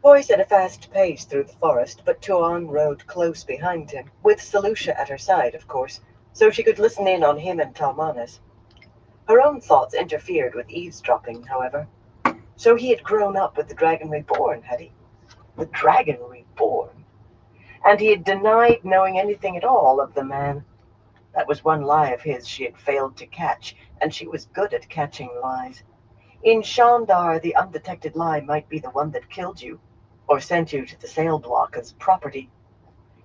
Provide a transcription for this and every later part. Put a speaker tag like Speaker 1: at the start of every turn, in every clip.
Speaker 1: Toy set a fast pace through the forest, but Tuan rode close behind him, with Selucia at her side, of course, so she could listen in on him and Talmanes. Her own thoughts interfered with eavesdropping, however. So he had grown up with the Dragon Reborn, had he? The Dragon Reborn? And he had denied knowing anything at all of the man. That was one lie of his she had failed to catch, and she was good at catching lies. In Shandar, the undetected lie might be the one that killed you, or sent you to the sail block as property.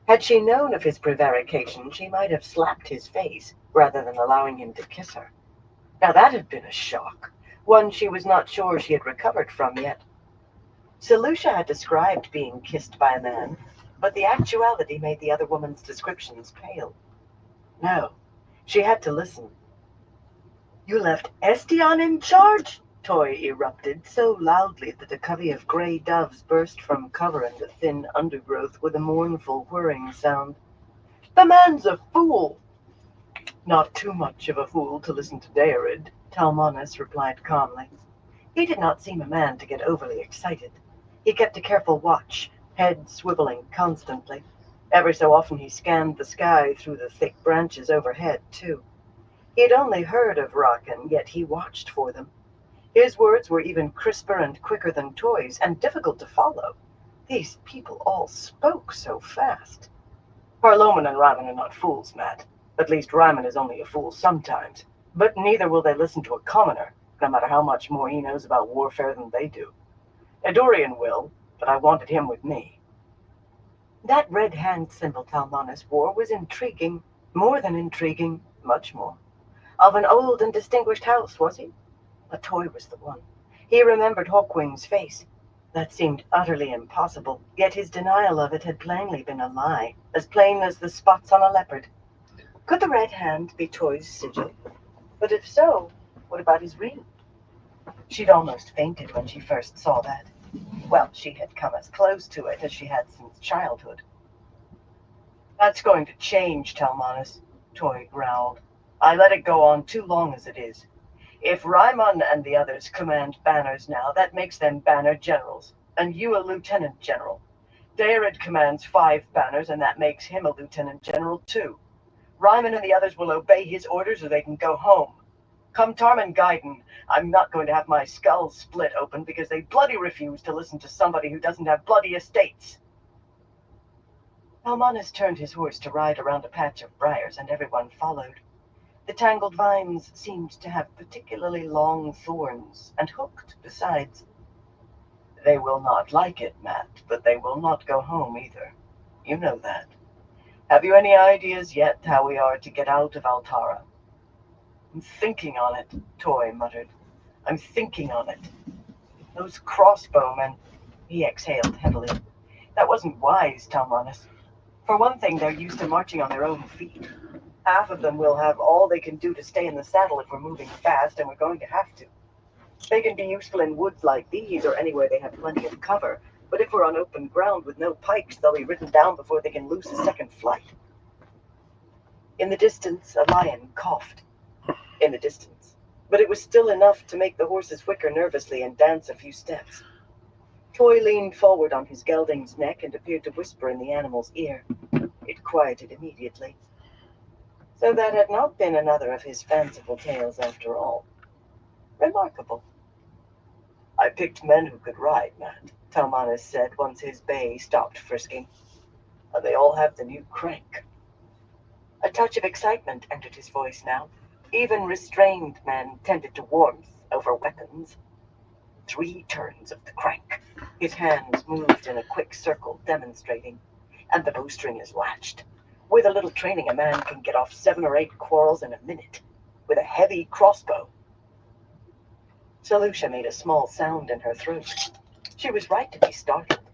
Speaker 1: Had she known of his prevarication, she might have slapped his face, rather than allowing him to kiss her. Now that had been a shock, one she was not sure she had recovered from yet. Selucia had described being kissed by a man, but the actuality made the other woman's descriptions pale. No, she had to listen. "You left Estian in charge?" Toy erupted, so loudly that a covey of gray doves burst from cover in the thin undergrowth with a mournful whirring sound. "The man's a fool!" "Not too much of a fool to listen to Daerid," Talmanes replied calmly. He did not seem a man to get overly excited. He kept a careful watch, head swiveling constantly. Every so often he scanned the sky through the thick branches overhead, too. He had only heard of Rakan, yet he watched for them. His words were even crisper and quicker than Toy's, and difficult to follow. These people all spoke so fast. "Parloman and Ryman are not fools, Matt. At least Ryman is only a fool sometimes. But neither will they listen to a commoner, no matter how much more he knows about warfare than they do. Edorian will, but I wanted him with me." That red hand symbol Talmanes wore was intriguing, more than intriguing, much more. Of an old and distinguished house, was he? A Toy was the one. He remembered Hawkwing's face. That seemed utterly impossible, yet his denial of it had plainly been a lie, as plain as the spots on a leopard. Could the red hand be Toy's sigil? But if so, what about his ring? She'd almost fainted when she first saw that. Well, she had come as close to it as she had since childhood. "That's going to change, Talmanes," Toy growled. "I let it go on too long as it is. If Raimun and the others command banners now, that makes them banner generals, and you a lieutenant general. Daerid commands 5 banners, and that makes him a lieutenant general, too. Ryman and the others will obey his orders or they can go home. Come Tarman Gaiden, I'm not going to have my skull split open because they bloody refuse to listen to somebody who doesn't have bloody estates." Almanis turned his horse to ride around a patch of briars, and everyone followed. The tangled vines seemed to have particularly long thorns, and hooked besides. "They will not like it, Matt, but they will not go home either. You know that. Have you any ideas yet how we are to get out of Altara?" "I'm thinking on it," Toy muttered. "I'm thinking on it. Those crossbowmen—" He exhaled heavily. "That wasn't wise, Talmanis. For one thing, they're used to marching on their own feet. Half of them will have all they can do to stay in the saddle if we're moving fast, and we're going to have to. They can be useful in woods like these or anywhere they have plenty of cover, but if we're on open ground with no pikes, they'll be ridden down before they can loose a second flight." In the distance, a lion coughed. In the distance. But it was still enough to make the horses whicker nervously and dance a few steps. Toy leaned forward on his gelding's neck and appeared to whisper in the animal's ear. It quieted immediately. So that had not been another of his fanciful tales after all. Remarkable. "I picked men who could ride, Matt," Talmanis said once his bay stopped frisking. "And they all have the new crank." A touch of excitement entered his voice now. Even restrained men tended to warmth over weapons. 3 turns of the crank. His hands moved in a quick circle, demonstrating. And the bowstring is latched. With a little training, a man can get off 7 or 8 quarrels in a minute. With a heavy crossbow. Selucia made a small sound in her throat. She was right to be startled.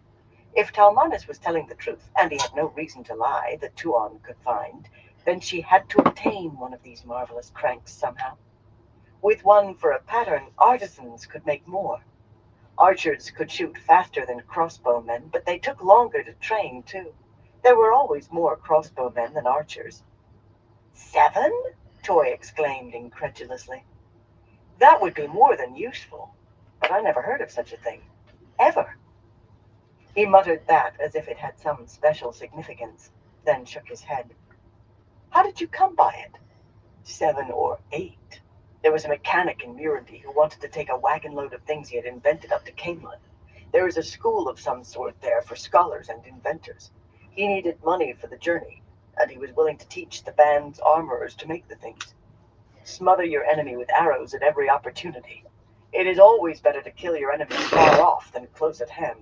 Speaker 1: If Talmanis was telling the truth, and he had no reason to lie that Tuon could find, then she had to obtain one of these marvelous cranks somehow. With one for a pattern, artisans could make more. Archers could shoot faster than crossbowmen, but they took longer to train, too. There were always more crossbowmen than archers. 7? Toy exclaimed incredulously. That would be more than useful, but I never heard of such a thing. Ever. He muttered that as if it had some special significance, then shook his head. How did you come by it? 7 or 8. There was a mechanic in Murandy who wanted to take a wagon load of things he had invented up to Camelot. There is a school of some sort there for scholars and inventors. He needed money for the journey, and he was willing to teach the band's armorers to make the things. Smother your enemy with arrows at every opportunity. It is always better to kill your enemy far off than close at hand.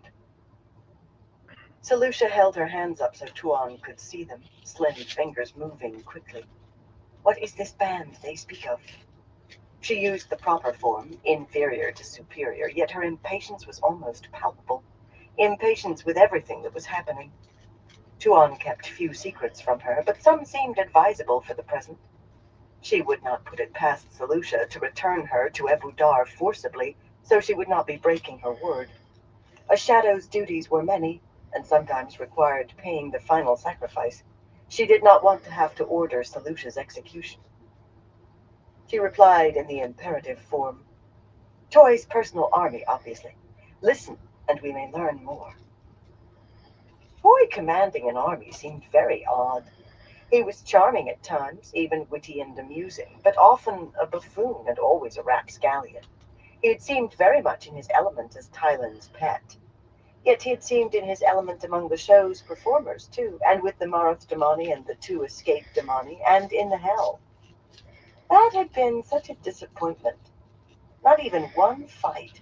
Speaker 1: Selucia held her hands up so Tuan could see them, slim fingers moving quickly. What is this band they speak of? She used the proper form, inferior to superior, yet her impatience was almost palpable. Impatience with everything that was happening. Tuan kept few secrets from her, but some seemed advisable for the present. She would not put it past Selucia to return her to Ebu Dar forcibly, so she would not be breaking her word. A shadow's duties were many, and sometimes required paying the final sacrifice. She did not want to have to order Selucia's execution. She replied in the imperative form. Toy's personal army, obviously. Listen, and we may learn more. Toy commanding an army seemed very odd. He was charming at times, even witty and amusing, but often a buffoon and always a rapscallion. He had seemed very much in his element as Tylan's pet. Yet he had seemed in his element among the show's performers, too, and with the Marath Damani and the 2 escaped Damani, and in the Hell. That had been such a disappointment. Not even one fight.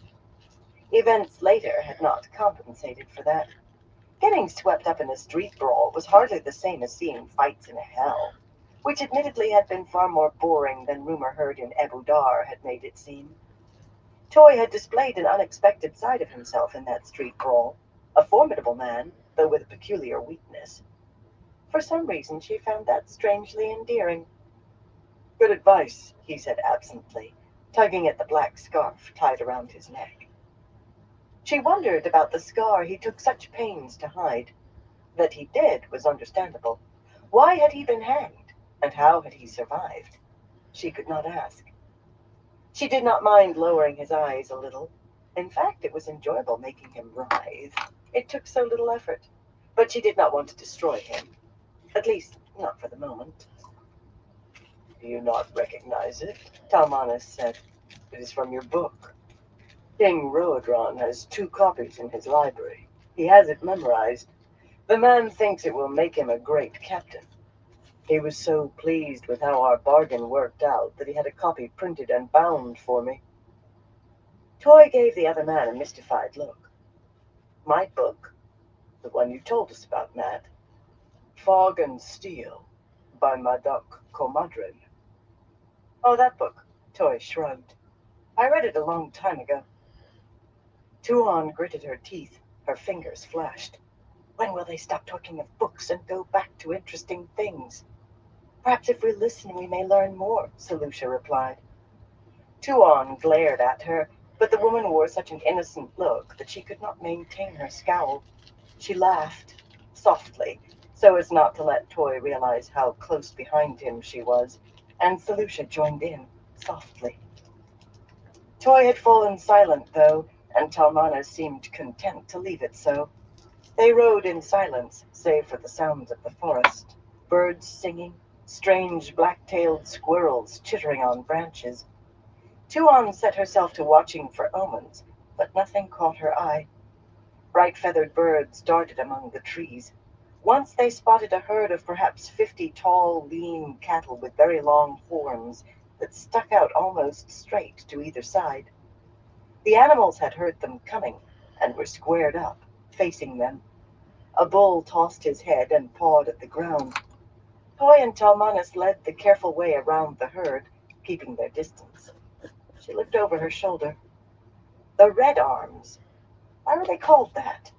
Speaker 1: Events later had not compensated for that. Getting swept up in a street brawl was hardly the same as seeing fights in a hell, which admittedly had been far more boring than rumor heard in Ebu Dar had made it seem. Toy had displayed an unexpected side of himself in that street brawl, a formidable man, though with a peculiar weakness. For some reason she found that strangely endearing. Good advice, he said absently, tugging at the black scarf tied around his neck. She wondered about the scar he took such pains to hide. That he did was understandable. Why had he been hanged, and how had he survived? She could not ask. She did not mind lowering his eyes a little. In fact, it was enjoyable making him writhe. It took so little effort. But she did not want to destroy him. At least, not for the moment. Do you not recognize it? Talmanas said. It is from your book. King Roadron has 2 copies in his library. He has it memorized. The man thinks it will make him a great captain. He was so pleased with how our bargain worked out that he had a copy printed and bound for me. Toy gave the other man a mystified look. My book? The one you told us about, Matt. Fog and Steel, by Madoc Comadrin. Oh, that book. Toy shrugged. I read it a long time ago. Tuan gritted her teeth. Her fingers flashed. When will they stop talking of books and go back to interesting things? Perhaps if we listen we may learn more, Selucia replied. Tuan glared at her, but the woman wore such an innocent look that she could not maintain her scowl. She laughed, softly, so as not to let Toy realize how close behind him she was, and Selucia joined in, softly. Toy had fallen silent, though, and Talmanas seemed content to leave it so. They rode in silence, save for the sounds of the forest. Birds singing, strange black-tailed squirrels chittering on branches. Tuan set herself to watching for omens, but nothing caught her eye. Bright-feathered birds darted among the trees. Once they spotted a herd of perhaps 50 tall, lean cattle with very long horns that stuck out almost straight to either side. The animals had heard them coming and were squared up, facing them. A bull tossed his head and pawed at the ground. Toy and Talmanas led the careful way around the herd, keeping their distance. She looked over her shoulder. The Red Arms. Why were they called that?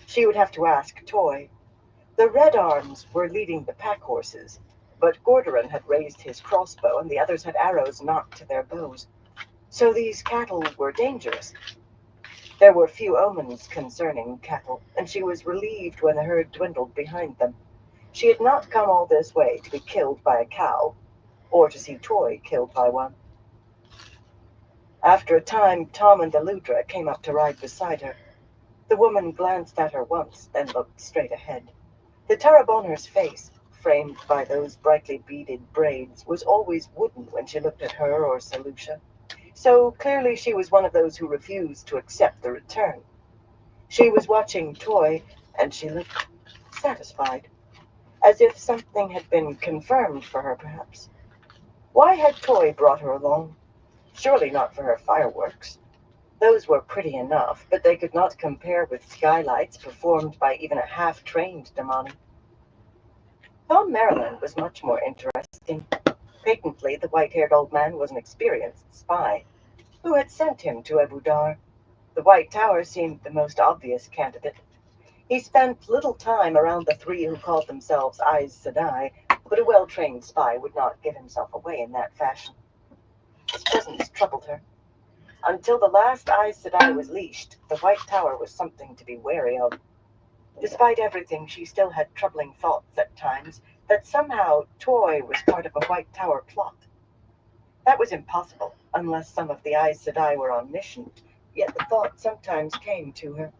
Speaker 1: She would have to ask Toy. The Red Arms were leading the pack horses, but Gordoran had raised his crossbow and the others had arrows knocked to their bows. So these cattle were dangerous. There were few omens concerning cattle, and she was relieved when the herd dwindled behind them. She had not come all this way to be killed by a cow, or to see Toy killed by one. After a time, Tom and Aludra came up to ride beside her. The woman glanced at her once, then looked straight ahead. The Tarraboner's face, framed by those brightly beaded braids, was always wooden when she looked at her or Salusha. So clearly she was one of those who refused to accept the return. She was watching Toy, and she looked satisfied, as if something had been confirmed for her, perhaps. Why had Toy brought her along? Surely not for her fireworks. Those were pretty enough, but they could not compare with skylights performed by even a half-trained Damani. Tom Maryland was much more interesting. Patently, the white-haired old man was an experienced spy. Who had sent him to Abu Dar? The White Tower seemed the most obvious candidate. He spent little time around the three who called themselves Aes Sedai, but a well-trained spy would not give himself away in that fashion. His presence troubled her. Until the last Aes Sedai was leashed, the White Tower was something to be wary of. Despite everything, she still had troubling thoughts at times that somehow Toy was part of a White Tower plot. That was impossible, unless some of the Aes Sedai were omniscient, yet the thought sometimes came to her.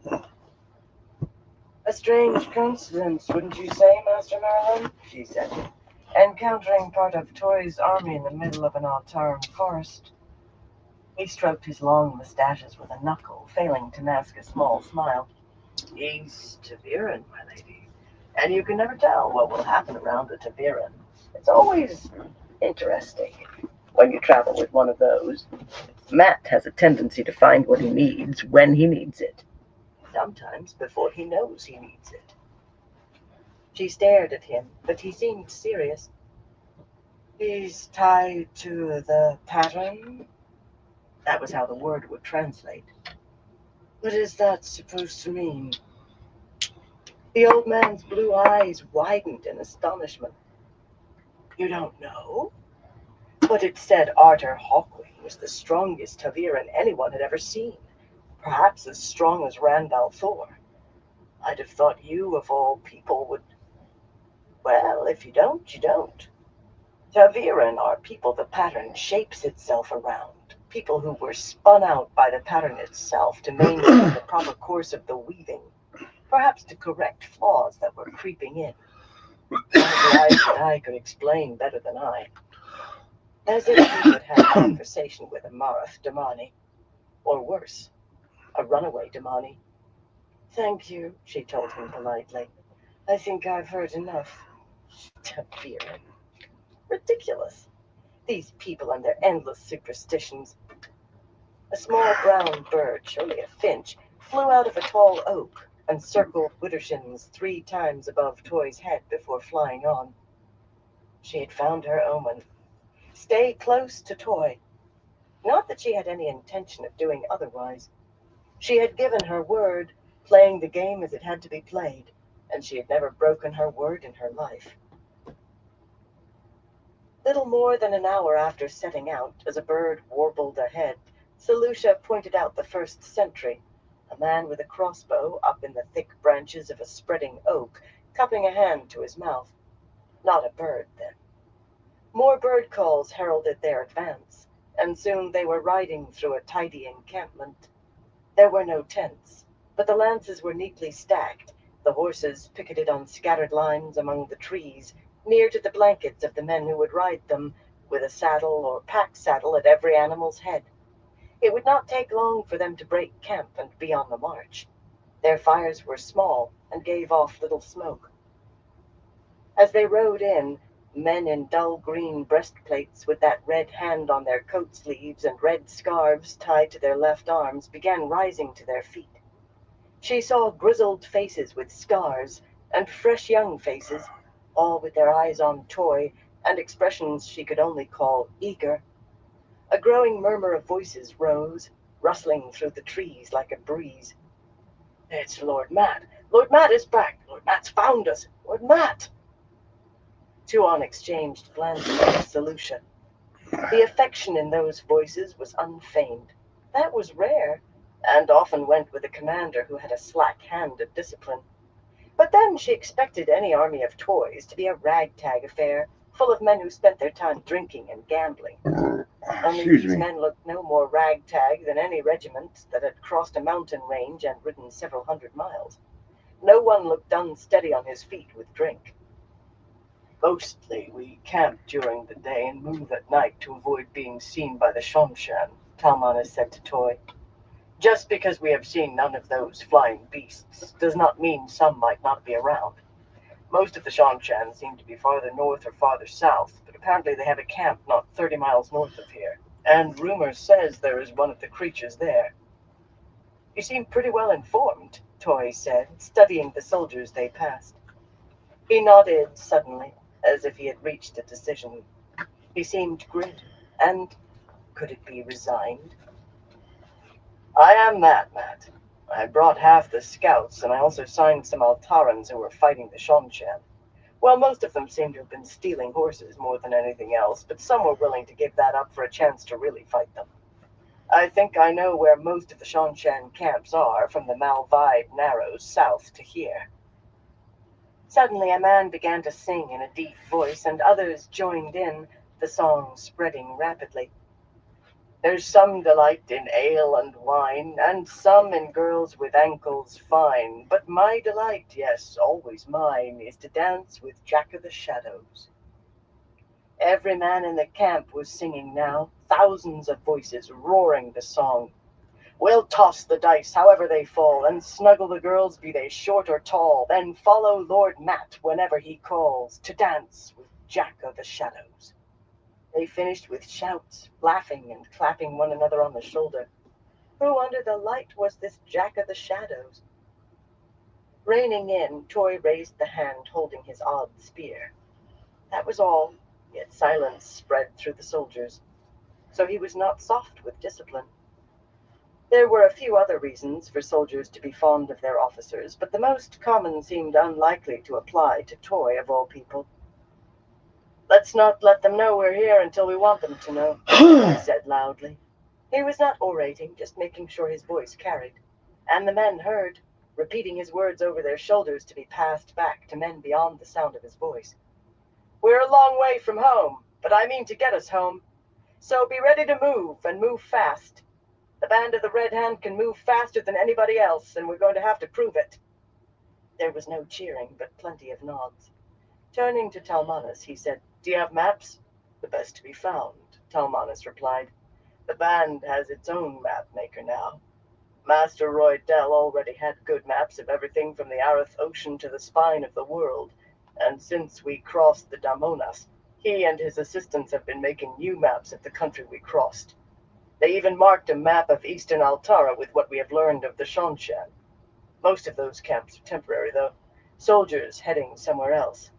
Speaker 1: "A strange coincidence, wouldn't you say, Master Marilyn?" she said. "Encountering part of Toy's army in the middle of an Altaran forest." He stroked his long mustaches with a knuckle, failing to mask a small smile. "He's Taviran, my lady, and you can never tell what will happen around a Taviran. It's always interesting when you travel with one of those. Matt has a tendency to find what he needs when he needs it, sometimes before he knows he needs it." She stared at him, but he seemed serious. "He's tied to the pattern?" That was how the word would translate. "What is that supposed to mean?" The old man's blue eyes widened in astonishment. "You don't know?" "But it said Arthur Hawkwing was the strongest Taviran anyone had ever seen, perhaps as strong as Randall Thor. I'd have thought you, of all people, would... Well, if you don't, you don't. Taviran are people the pattern shapes itself around, people who were spun out by the pattern itself to maintain the proper course of the weaving, perhaps to correct flaws that were creeping in. One of the eyes that I could explain better than I. As if he would have a conversation with a Marath Damani, or worse, a runaway Damani. "Thank you," she told him politely. "I think I've heard enough." Taviran. Ridiculous. These people and their endless superstitions. A small brown bird, surely a finch, flew out of a tall oak and circled Widdershins 3 times above Toy's head before flying on. She had found her omen. Stay close to Toy. Not that she had any intention of doing otherwise. She had given her word, playing the game as it had to be played, and she had never broken her word in her life. Little more than an hour after setting out, as a bird warbled ahead, Salusha pointed out the first sentry, a man with a crossbow up in the thick branches of a spreading oak, cupping a hand to his mouth. Not a bird, then. More bird calls heralded their advance, and soon they were riding through a tidy encampment. There were no tents, but the lances were neatly stacked, the horses picketed on scattered lines among the trees, near to the blankets of the men who would ride them, with a saddle or pack saddle at every animal's head. It would not take long for them to break camp and be on the march. Their fires were small and gave off little smoke. As they rode in, men in dull green breastplates with that red hand on their coat sleeves and red scarves tied to their left arms began rising to their feet. She saw grizzled faces with scars and fresh young faces, all with their eyes on Toy and expressions she could only call eager. A growing murmur of voices rose, rustling through the trees like a breeze. "It's Lord Matt! Lord Matt is back! Lord Matt's found us! Lord Matt!" Tuon exchanged glances with Salusha. The affection in those voices was unfeigned. That was rare, and often went with a commander who had a slack hand of discipline. But then she expected any army of toys to be a ragtag affair, full of men who spent their time drinking and gambling. Only
Speaker 2: Excuse
Speaker 1: these
Speaker 2: me.
Speaker 1: men looked no more ragtag than any regiment that had crossed a mountain range and ridden several hundred miles. No one looked unsteady on his feet with drink. Mostly we camp during the day and move at night to avoid being seen by the Shonshan, Talmanas said to Toy. Just because we have seen none of those flying beasts does not mean some might not be around. Most of the Shanshan seem to be farther north or farther south, but apparently they have a camp not 30 miles north of here. And rumor says there is one of the creatures there. You seem pretty well informed, Toy said, studying the soldiers they passed. He nodded suddenly, as if he had reached a decision. He seemed grim, and could it be resigned? I am that, Matt. I brought half the scouts, and I also signed some Altarans who were fighting the Shonshan. Well, most of them seem to have been stealing horses more than anything else, but some were willing to give that up for a chance to really fight them. I think I know where most of the Shanshan camps are, from the Malvide Narrows south to here. Suddenly a man began to sing in a deep voice, and others joined in, the song spreading rapidly. There's some delight in ale and wine, and some in girls with ankles fine. But my delight, yes, always mine, is to dance with Jack of the Shadows. Every man in the camp was singing now, thousands of voices roaring the song. We'll toss the dice however they fall, and snuggle the girls be they short or tall, then follow Lord Matt whenever he calls, to dance with Jack of the Shadows. They finished with shouts, laughing and clapping one another on the shoulder. Who under the light was this Jack of the Shadows? Reining in, Toy raised the hand holding his odd spear. That was all, yet silence spread through the soldiers. So he was not soft with discipline. There were a few other reasons for soldiers to be fond of their officers, but the most common seemed unlikely to apply to Toy of all people. Let's not let them know we're here until we want them to know, he said loudly. He was not orating, just making sure his voice carried. And the men heard, repeating his words over their shoulders to be passed back to men beyond the sound of his voice. We're a long way from home, but I mean to get us home. So be ready to move, and move fast. The band of the Red Hand can move faster than anybody else, and we're going to have to prove it. There was no cheering, but plenty of nods. Turning to Talmanas, he said, Do you have maps? The best to be found, Talmanas replied. The band has its own map maker now. Master Roydell already had good maps of everything from the Arath Ocean to the spine of the world, and since we crossed the Damonas, he and his assistants have been making new maps of the country we crossed. They even marked a map of eastern Altara with what we have learned of the Shonshan. Most of those camps are temporary, though. Soldiers heading somewhere else.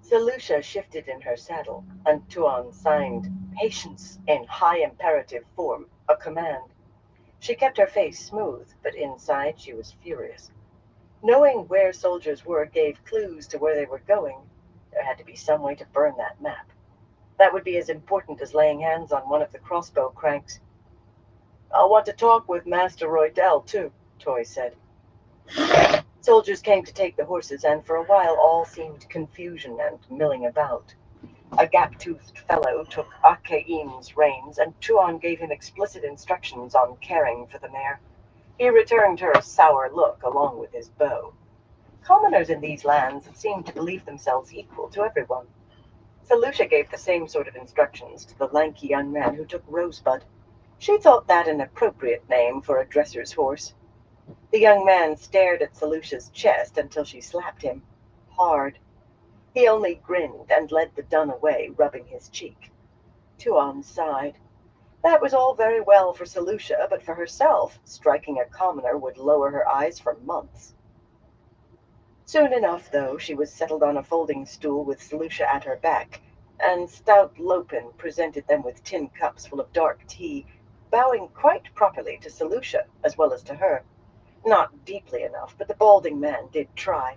Speaker 1: Selusha shifted in her saddle, and Tuan signed "Patience" in high imperative form, a command. She kept her face smooth, but inside she was furious. Knowing where soldiers were gave clues to where they were going. There had to be some way to burn that map. That would be as important as laying hands on one of the crossbow cranks. I'll want to talk with Master Roydell, too, Toy said. Soldiers came to take the horses, and for a while all seemed confusion and milling about. A gap-toothed fellow took Akain's reins, and Tuan gave him explicit instructions on caring for the mare. He returned her a sour look along with his bow. Commoners in these lands seemed to believe themselves equal to everyone. Selusha gave the same sort of instructions to the lanky young man who took Rosebud. She thought that an appropriate name for a dresser's horse. The young man stared at Selusha's chest until she slapped him. Hard. He only grinned and led the dun away, rubbing his cheek. Tuan sighed. That was all very well for Selusha, but for herself, striking a commoner would lower her eyes for months. Soon enough, though, she was settled on a folding stool with Selusha at her back, and stout Lopin presented them with tin cups full of dark tea, bowing quite properly to Selusha as well as to her. Not deeply enough, but the balding man did try.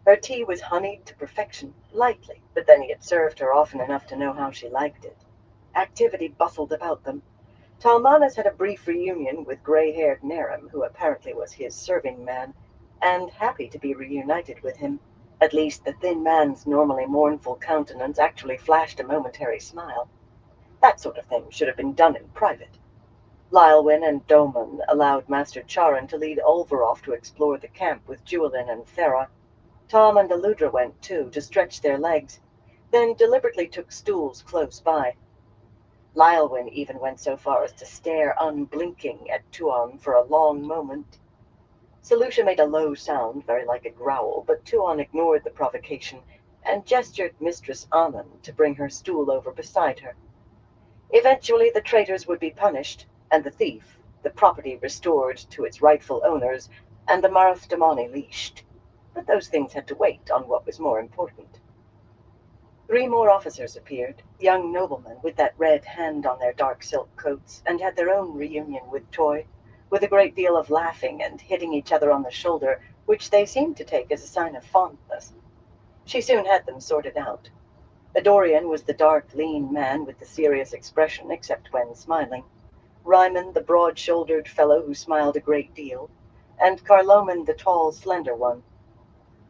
Speaker 1: Her tea was honeyed to perfection, lightly, but then he had served her often enough to know how she liked it. Activity bustled about them. Talmanas had a brief reunion with gray-haired Naram, who apparently was his serving man, and happy to be reunited with him. At least the thin man's normally mournful countenance actually flashed a momentary smile. That sort of thing should have been done in private. Lylwyn and Doman allowed Master Charon to lead Olveroff to explore the camp with Juilin and Thera. Tom and Aludra went too, to stretch their legs, then deliberately took stools close by. Lylwyn even went so far as to stare unblinking at Tuon for a long moment. Selucia made a low sound, very like a growl, but Tuon ignored the provocation and gestured Mistress Anand to bring her stool over beside her. Eventually the traitors would be punished, and the thief, the property restored to its rightful owners, and the Marath Damani leashed. But those things had to wait on what was more important. 3 more officers appeared, young noblemen with that red hand on their dark silk coats, and had their own reunion with Toy, with a great deal of laughing and hitting each other on the shoulder, which they seemed to take as a sign of fondness. She soon had them sorted out. Adorian was the dark, lean man with the serious expression, except when smiling. Ryman, the broad-shouldered fellow who smiled a great deal, and Carloman, the tall, slender one.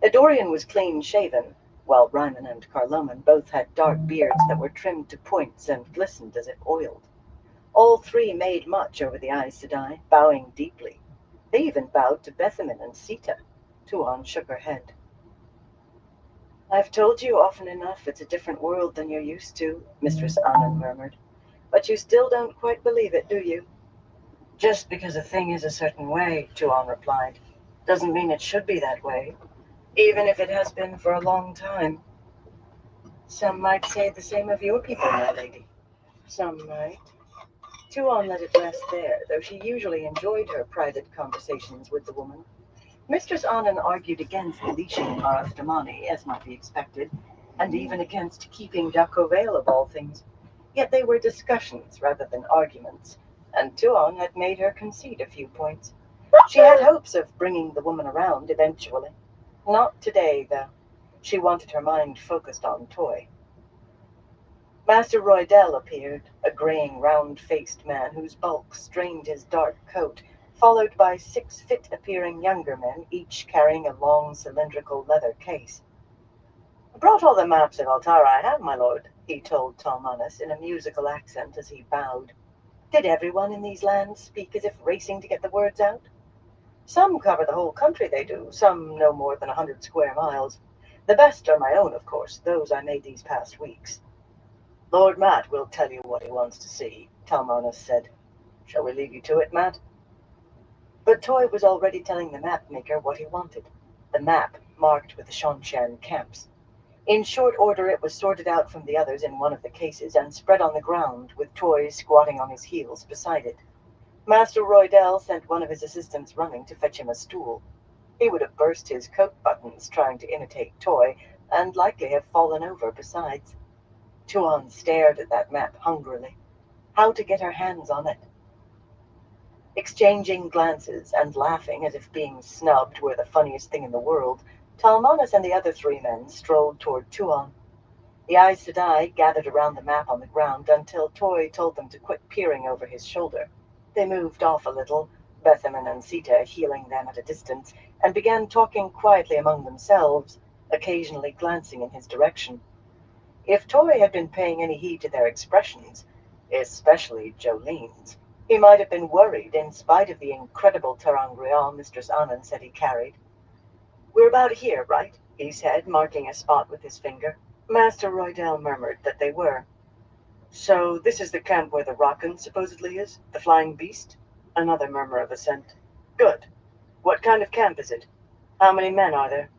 Speaker 1: Adorian was clean-shaven, while Ryman and Carloman both had dark beards that were trimmed to points and glistened as if oiled. All 3 made much over the Aes Sedai, bowing deeply. They even bowed to Bethamin and Sita. Tuon shook her head. "I've told you often enough it's a different world than you're used to," Mistress Anand murmured. "But you still don't quite believe it, do you?" "Just because a thing is a certain way," Tuon replied, "doesn't mean it should be that way, even if it has been for a long time." "Some might say the same of your people, my lady." "Some might." Tuon let it rest there, though she usually enjoyed her private conversations with the woman. Mistress Anand argued against leashing Marath Damani, as might be expected, and even against keeping Dako Vale of all things. Yet they were discussions rather than arguments, and Tuon had made her concede a few points. She had hopes of bringing the woman around eventually. Not today, though. She wanted her mind focused on Toy. Master Roydell appeared, a graying, round-faced man whose bulk strained his dark coat, followed by 6 fit-appearing younger men, each carrying a long cylindrical leather case. "I brought all the maps of Altara I have, my lord," he told Talmanas in a musical accent as he bowed. Did everyone in these lands speak as if racing to get the words out? "Some cover the whole country, they do, some no more than 100 square miles. The best are my own, of course, those I made these past weeks." "Lord Matt will tell you what he wants to see," Talmanas said. "Shall we leave you to it, Matt?" But Toy was already telling the map-maker what he wanted. The map, marked with the Shonshan camps. In short order it was sorted out from the others in one of the cases and spread on the ground, with Toy squatting on his heels beside it. Master Roydell sent one of his assistants running to fetch him a stool. He would have burst his coat buttons trying to imitate Toy, and likely have fallen over besides. Tuon stared at that map hungrily. How to get her hands on it? Exchanging glances and laughing as if being snubbed were the funniest thing in the world, Talmanas and the other 3 men strolled toward Tuon. The Aes Sedai gathered around the map on the ground until Toy told them to quit peering over his shoulder. They moved off a little, Bethamin and Sita heeling them at a distance, and began talking quietly among themselves, occasionally glancing in his direction. If Toy had been paying any heed to their expressions, especially Jolene's, he might have been worried in spite of the incredible terangrial Mistress Anand said he carried. "We're about here, right?" he said, marking a spot with his finger. Master Roydell murmured that they were. "So this is the camp where the Rakan supposedly is? The flying beast?" Another murmur of assent. "Good. What kind of camp is it? How many men are there?"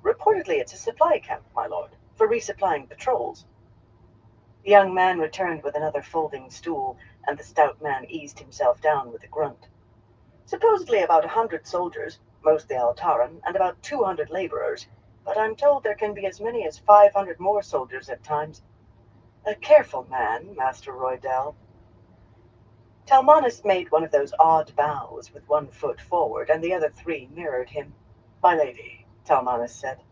Speaker 1: "Reportedly it's a supply camp, my lord, for resupplying patrols." The young man returned with another folding stool, and the stout man eased himself down with a grunt. "Supposedly about 100 soldiers, mostly Altaran, and about 200 laborers, but I'm told there can be as many as 500 more soldiers at times. A careful man, Master Roydell." Talmanas made one of those odd bows with one foot forward, and the other 3 mirrored him. "My lady," Talmanas said,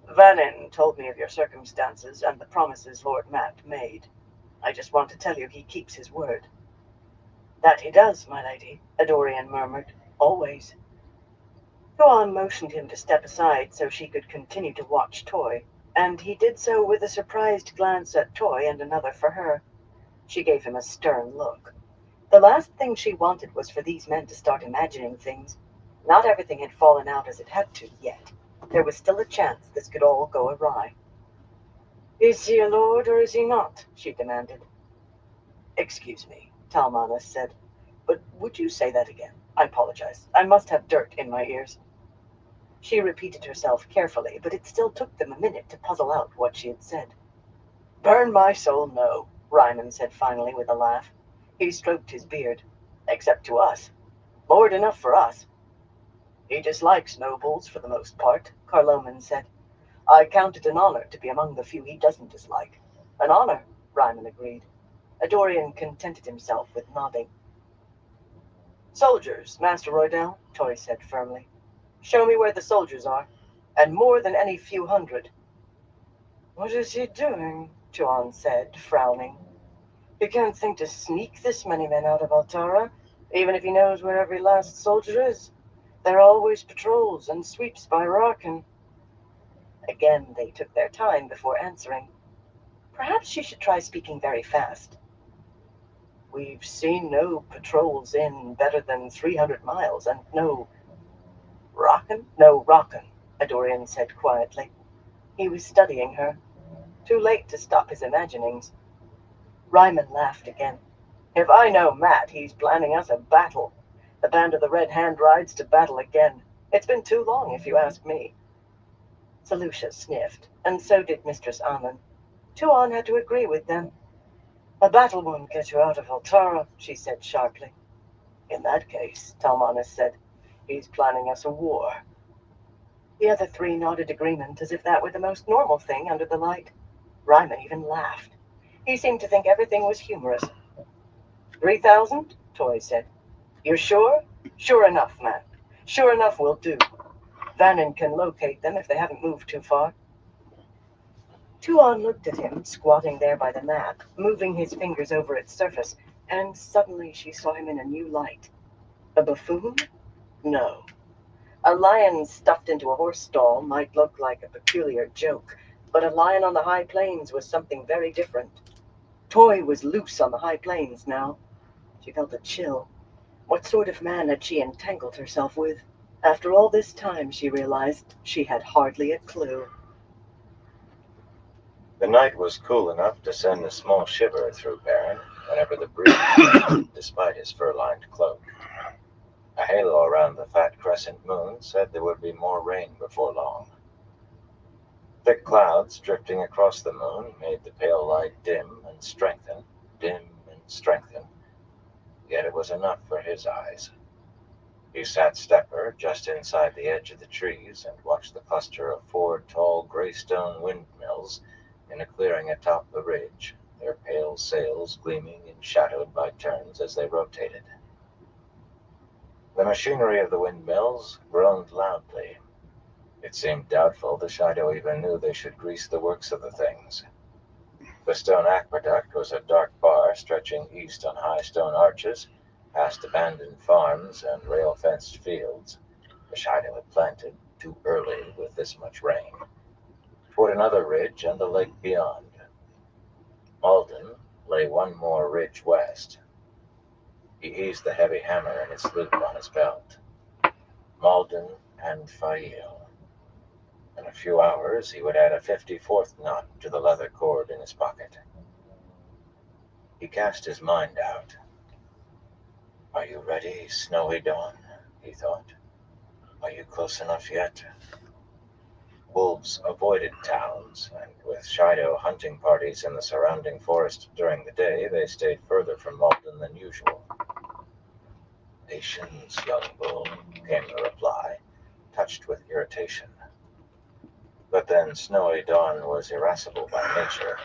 Speaker 1: "Vanin told me of your circumstances and the promises Lord Matt made. I just want to tell you he keeps his word." "That he does, my lady," Adorian murmured. "Always." Tuon motioned him to step aside so she could continue to watch Toy, and he did so with a surprised glance at Toy and another for her. She gave him a stern look. The last thing she wanted was for these men to start imagining things. Not everything had fallen out as it had to yet. There was still a chance this could all go awry. "Is he a lord or is he not?" she demanded. "Excuse me," Talmanas said, "but would you say that again? I apologize. I must have dirt in my ears." She repeated herself carefully, but it still took them a minute to puzzle out what she had said. "Burn my soul, no," Ryman said finally with a laugh. He stroked his beard. "Except to us. Lord enough for us." "He dislikes nobles for the most part," Carloman said. "I count it an honor to be among the few he doesn't dislike." "An honor," Ryman agreed. Adorian contented himself with nodding. "Soldiers, Master Roydell," Toy said firmly. "Show me where the soldiers are, and more than any few hundred." "What is he doing?" Tuan said, frowning. "He can't think to sneak this many men out of Altara, even if he knows where every last soldier is. There are always patrols and sweeps by Rarkin." Again they took their time before answering. Perhaps she should try speaking very fast. "We've seen no patrols in better than 300 miles, and no—" "Rockin'? No, Rockin'," Adorian said quietly. He was studying her. Too late to stop his imaginings. Ryman laughed again. "If I know Matt, he's planning us a battle. The Band of the Red Hand rides to battle again. It's been too long, if you ask me." Selucia sniffed, and so did Mistress Amun. Tuan had to agree with them. "A battle won't get you out of Altara," she said sharply. "In that case," Talmanas said, "he's planning us a war." The other three nodded agreement as if that were the most normal thing under the light. Ryman even laughed. He seemed to think everything was humorous. 3,000? Toy said. "You're sure?" "Sure enough, man. Sure enough will do. Vannin can locate them if they haven't moved too far." Tuan looked at him, squatting there by the map, moving his fingers over its surface, and suddenly she saw him in a new light. A buffoon? No. A lion stuffed into a horse stall might look like a peculiar joke, but a lion on the high plains was something very different. Toy was loose on the high plains now. She felt a chill. What sort of man had she entangled herself with? After all this time, she realized, she had hardly a clue.
Speaker 2: The night was cool enough to send a small shiver through Baron whenever the breeze came, despite his fur-lined cloak. A halo around the fat crescent moon said there would be more rain before long. Thick clouds drifting across the moon made the pale light dim and strengthen, yet it was enough for his eyes. He sat stepper just inside the edge of the trees and watched the cluster of 4 tall gray-stone windmills in a clearing atop the ridge, their pale sails gleaming and shadowed by turns as they rotated. The machinery of the windmills groaned loudly. It seemed doubtful the Shido even knew they should grease the works of the things. The stone aqueduct was a dark bar stretching east on high stone arches, past abandoned farms and rail-fenced fields the Shido had planted too early with this much rain, toward another ridge and the lake beyond. Malden lay one more ridge west. He eased the heavy hammer in its loop on his belt. Malden and Fail. In a few hours he would add a 54th knot to the leather cord in his pocket. He cast his mind out. "Are you ready, Snowy Dawn?" he thought. "Are you close enough yet?" Wolves avoided towns, and with Shido hunting parties in the surrounding forest during the day, they stayed further from Malden than usual. "Patience, young bull," came the reply, touched with irritation. But then Snowy Dawn was irascible by nature,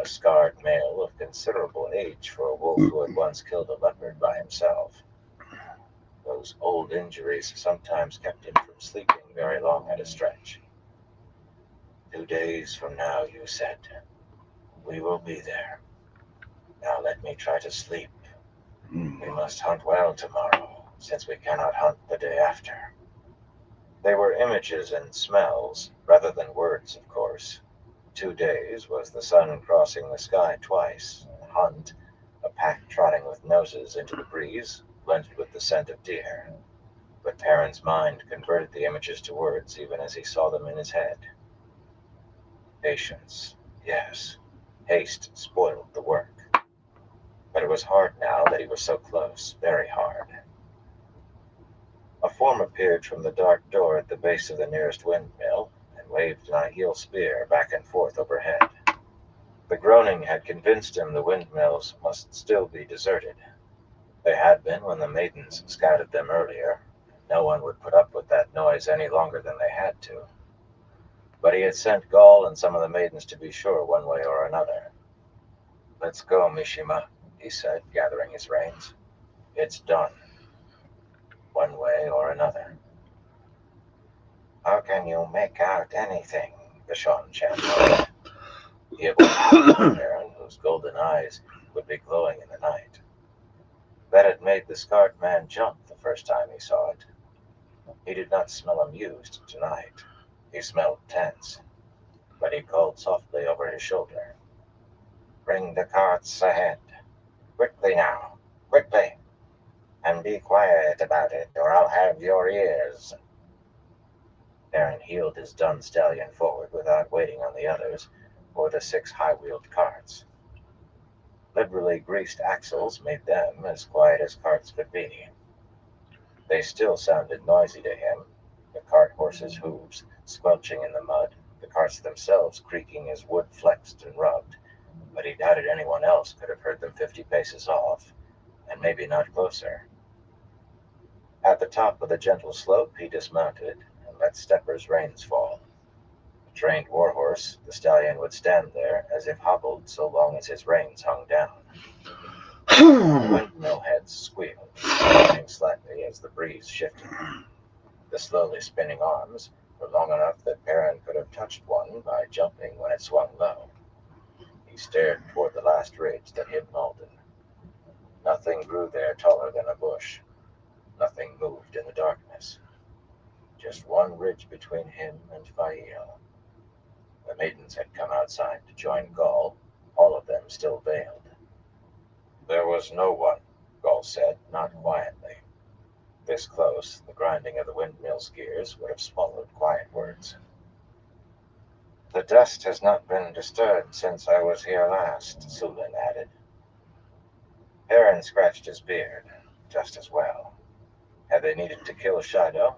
Speaker 2: a scarred male of considerable age for a wolf who had once killed a leopard by himself. Those old injuries sometimes kept him from sleeping very long at a stretch. 2 days from now, you said. We will be there. Now let me try to sleep. We must hunt well tomorrow, since we cannot hunt the day after." They were images and smells, rather than words, of course. 2 days was the sun crossing the sky twice, a hunt, a pack trotting with noses into the breeze, blended with the scent of deer. But Perrin's mind converted the images to words even as he saw them in his head. Patience, yes. Haste spoiled the work. But it was hard now that he was so close, very hard. A form appeared from the dark door at the base of the nearest windmill and waved an heel spear back and forth overhead. The groaning had convinced him the windmills must still be deserted. They had been when the maidens scouted them earlier. No one would put up with that noise any longer than they had to. But he had sent Gaul and some of the maidens to be sure one way or another. "Let's go, Mishima," he said, gathering his reins. "It's done. One way or another." "How can you make out anything?" the Shan-Chan asked. He avoided Perrin, whose golden eyes would be glowing in the night. That had made the scarred man jump the first time he saw it. He did not smell amused tonight. He smelled tense. But he called softly over his shoulder. "Bring the carts ahead. Quickly now. Quickly. And be quiet about it, or I'll have your ears." Perrin heeled his dun stallion forward without waiting on the others or the 6 high-wheeled carts. Liberally greased axles made them as quiet as carts could be. They still sounded noisy to him, the cart horses' hooves squelching in the mud, the carts themselves creaking as wood flexed and rubbed, but he doubted anyone else could have heard them 50 paces off, and maybe not closer. At the top of the gentle slope he dismounted and let Stepper's reins fall. A trained warhorse, the stallion would stand there as if hobbled so long as his reins hung down. The windmill heads squealed, turning slightly as the breeze shifted. The slowly spinning arms were long enough that Perrin could have touched one by jumping when it swung low. He stared toward the last ridge that hid Malden. Nothing grew there taller than a bush. Nothing moved in the darkness. Just one ridge between him and Fail. The maidens had come outside to join Gaul, all of them still veiled. "There was no one," Gaul said, not quietly. This close, the grinding of the windmill's gears would have swallowed quiet words. "The dust has not been disturbed since I was here last," Sulin added. Perrin scratched his beard. Just as well. Had they needed to kill Shido,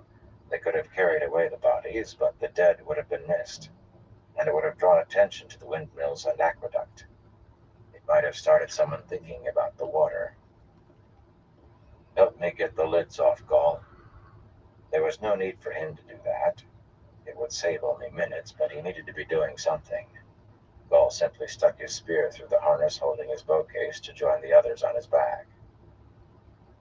Speaker 2: they could have carried away the bodies, but the dead would have been missed, and it would have drawn attention to the windmills and aqueduct. It might have started someone thinking about the water. "Help me get the lids off, Gaul." There was no need for him to do that. It would save only minutes, but he needed to be doing something. Gaul simply stuck his spear through the harness holding his bow case to join the others on his back.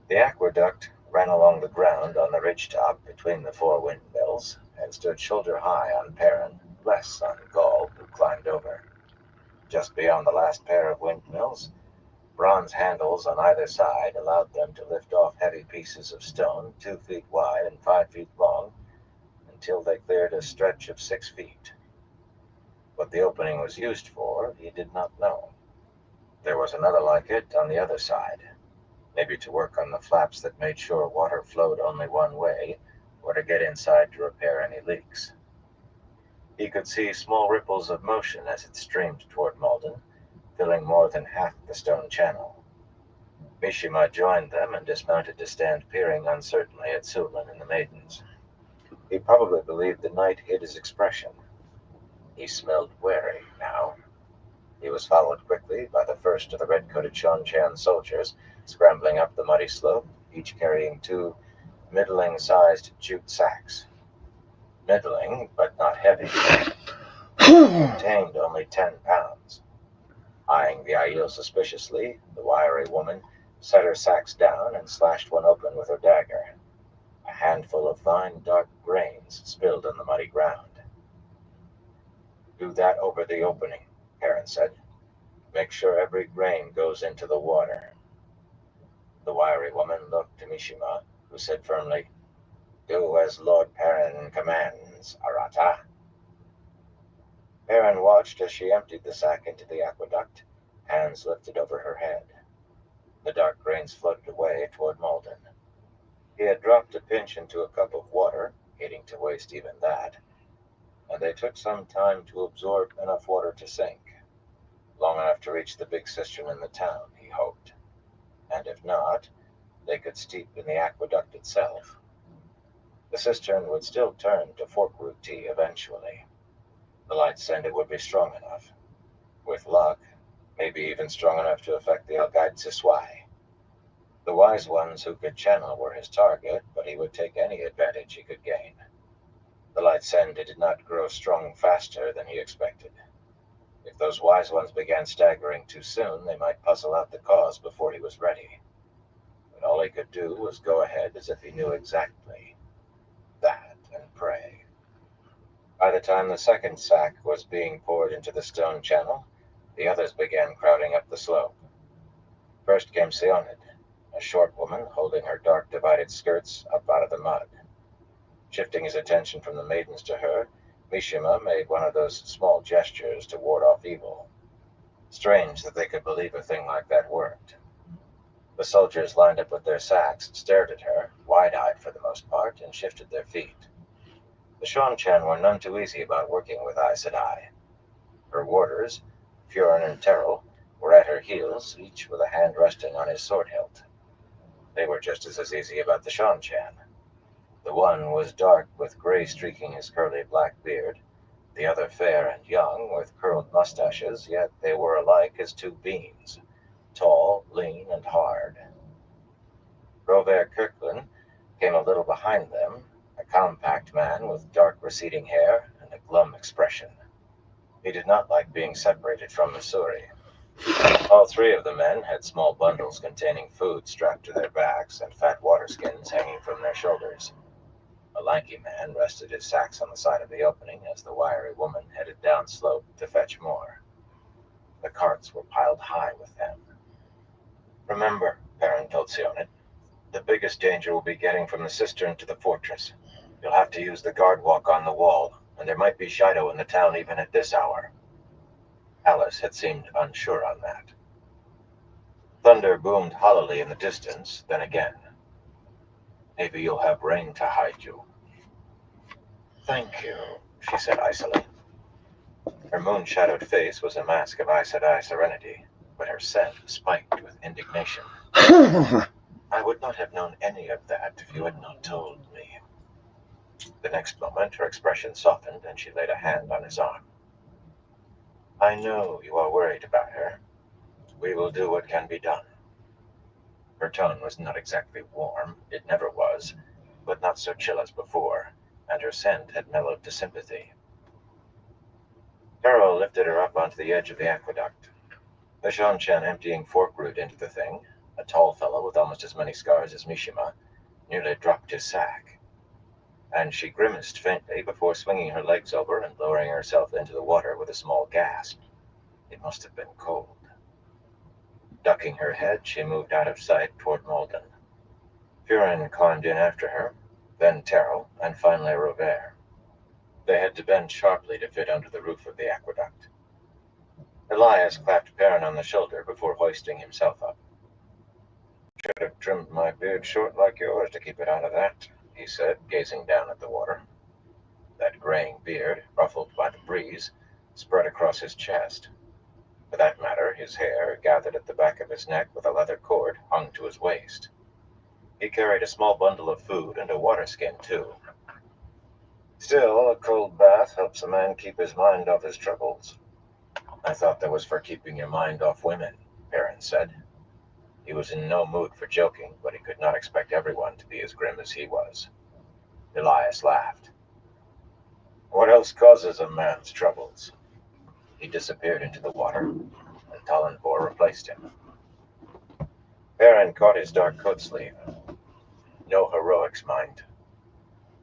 Speaker 2: The aqueduct ran along the ground on the ridgetop between the 4 windmills and stood shoulder high on Perrin, less on Gaul, who climbed over. Just beyond the last pair of windmills, bronze handles on either side allowed them to lift off heavy pieces of stone 2 feet wide and 5 feet long until they cleared a stretch of 6 feet. What the opening was used for, he did not know. There was another like it on the other side, maybe to work on the flaps that made sure water flowed only one way, or to get inside to repair any leaks. He could see small ripples of motion as it streamed toward Malden, filling more than half the stone channel. Mishima joined them and dismounted to stand peering uncertainly at Sulin and the maidens. He probably believed the night hid his expression. He smelled wary now. He was followed quickly by the first of the red-coated Shan-Chan soldiers, scrambling up the muddy slope, each carrying 2 middling-sized jute sacks. Middling, but not heavy. Contained only 10 pounds. Eyeing the Aiel suspiciously, the wiry woman set her sacks down and slashed one open with her dagger. A handful of fine, dark grains spilled on the muddy ground. "Do that over the opening," Perrin said. "Make sure every grain goes into the water." The wiry woman looked to Mishima, who said firmly, "Do as Lord Perrin commands, Arata." Perrin watched as she emptied the sack into the aqueduct, hands lifted over her head. The dark grains floated away toward Malden. He had dropped a pinch into a cup of water, hating to waste even that, and they took some time to absorb enough water to sink, long enough to reach the big cistern in the town, he hoped. And if not, they could steep in the aqueduct itself. The cistern would still turn to forkroot tea eventually. The lights said it would be strong enough. With luck, maybe even strong enough to affect the Algaid Siswai. The wise ones who could channel were his target, but he would take any advantage he could gain. The light send did not grow strong faster than he expected. If those wise ones began staggering too soon, they might puzzle out the cause before he was ready. But all he could do was go ahead as if he knew exactly that and pray. By the time the second sack was being poured into the stone channel, the others began crowding up the slope. First came Sioned, a short woman holding her dark divided skirts up out of the mud. Shifting his attention from the maidens to her, Mishima made one of those small gestures to ward off evil. Strange that they could believe a thing like that worked. The soldiers lined up with their sacks stared at her, wide-eyed for the most part, and shifted their feet. The Seanchan were none too easy about working with Aes Sedai. Her warders, Fiorin and Terrell, were at her heels, each with a hand resting on his sword hilt. They were just as easy about the Seanchan. The one was dark with gray streaking his curly black beard, the other fair and young with curled mustaches, yet they were alike as two beans, tall, lean, and hard. Robert Kirkland came a little behind them, a compact man with dark receding hair and a glum expression. He did not like being separated from Missouri. All three of the men had small bundles containing food strapped to their backs and fat water skins hanging from their shoulders. A lanky man rested his sacks on the side of the opening as the wiry woman headed down slope to fetch more. The carts were piled high with them. Remember, Perrin told Sioned, the biggest danger will be getting from the cistern to the fortress. You'll have to use the guard walk on the wall, and there might be Shido in the town even at this hour. Alice had seemed unsure on that. Thunder boomed hollowly in the distance, then again. Maybe you'll have rain to hide you. Thank you, she said icily. Her moon-shadowed face was a mask of Aes Sedai serenity, but her scent spiked with indignation. I would not have known any of that if you had not told me. The next moment her expression softened and she laid a hand on his arm. I know you are worried about her. We will do what can be done. Her tone was not exactly warm, it never was, but not so chill as before, and her scent had mellowed to sympathy. Carol lifted her up onto the edge of the aqueduct. The Seanchan emptying forkroot into the thing, a tall fellow with almost as many scars as Mishima, nearly dropped his sack. And she grimaced faintly before swinging her legs over and lowering herself into the water with a small gasp. It must have been cold. Ducking her head, she moved out of sight toward Malden. Fiorin climbed in after her, then Terrell, and finally Robert. They had to bend sharply to fit under the roof of the aqueduct. Elias clapped Perrin on the shoulder before hoisting himself up. Should have trimmed my beard short like yours to keep it out of that, he said, gazing down at the water. That graying beard, ruffled by the breeze, spread across his chest. For that matter, his hair, gathered at the back of his neck with a leather cord, hung to his waist. He carried a small bundle of food and a water skin, too. Still, a cold bath helps a man keep his mind off his troubles. I thought that was for keeping your mind off women, Perrin said. He was in no mood for joking, but he could not expect everyone to be as grim as he was. Elias laughed. What else causes a man's troubles? He disappeared into the water, and Talonvor replaced him. Perrin caught his dark coat sleeve. No heroics, mind.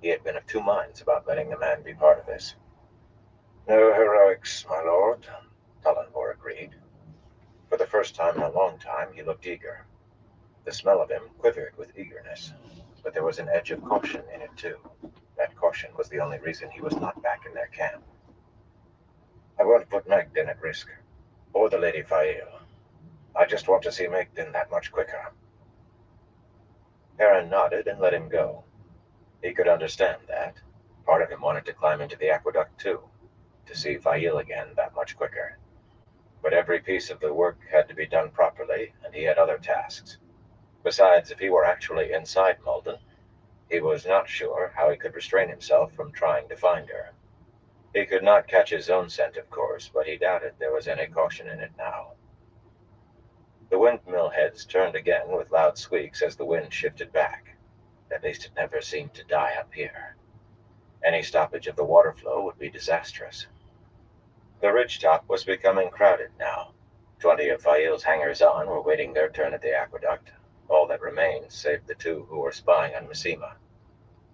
Speaker 2: He had been of two minds about letting the man be part of this. No heroics, my lord, Talonvor agreed. For the first time in a long time, he looked eager. The smell of him quivered with eagerness, but there was an edge of caution in it, too. That caution was the only reason he was not back in their camp. put Megden at risk, or the Lady Fail. I just want to see Megden that much quicker." Perrin nodded and let him go. He could understand that. Part of him wanted to climb into the aqueduct too, to see Fail again that much quicker. But every piece of the work had to be done properly, and he had other tasks. Besides, if he were actually inside Malden, he was not sure how he could restrain himself from trying to find her. He could not catch his own scent, of course, but he doubted there was any caution in it now. The windmill heads turned again with loud squeaks as the wind shifted back. At least it never seemed to die up here. Any stoppage of the water flow would be disastrous. The ridgetop was becoming crowded now. 20 of Fail's hangers-on were waiting their turn at the aqueduct, all that remained save the two who were spying on Messima.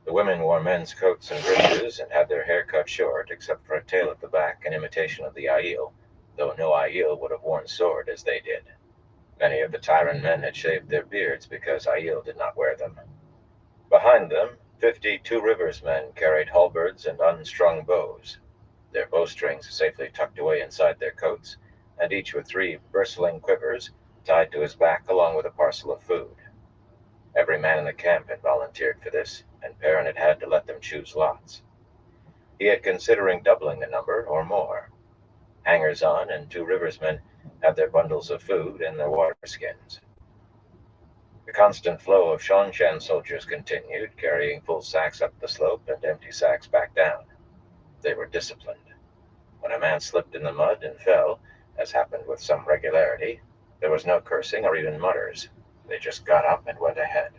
Speaker 2: The women wore men's coats and breeches and had their hair cut short, except for a tail at the back in imitation of the Aiel, though no Aiel would have worn sword as they did. Many of the Tyran men had shaved their beards because Aiel did not wear them. Behind them, 50 Two Rivers men carried halberds and unstrung bows, their bowstrings safely tucked away inside their coats, and each with 3 bristling quivers tied to his back along with a parcel of food. Every man in the camp had volunteered for this, and Perrin had had to let them choose lots. He had considering doubling the number or more. Hangers-on and Two Rivers men had their bundles of food and their water skins. The constant flow of Shanshan soldiers continued, carrying full sacks up the slope and empty sacks back down. They were disciplined. When a man slipped in the mud and fell, as happened with some regularity, there was no cursing or even mutters. They just got up and went ahead.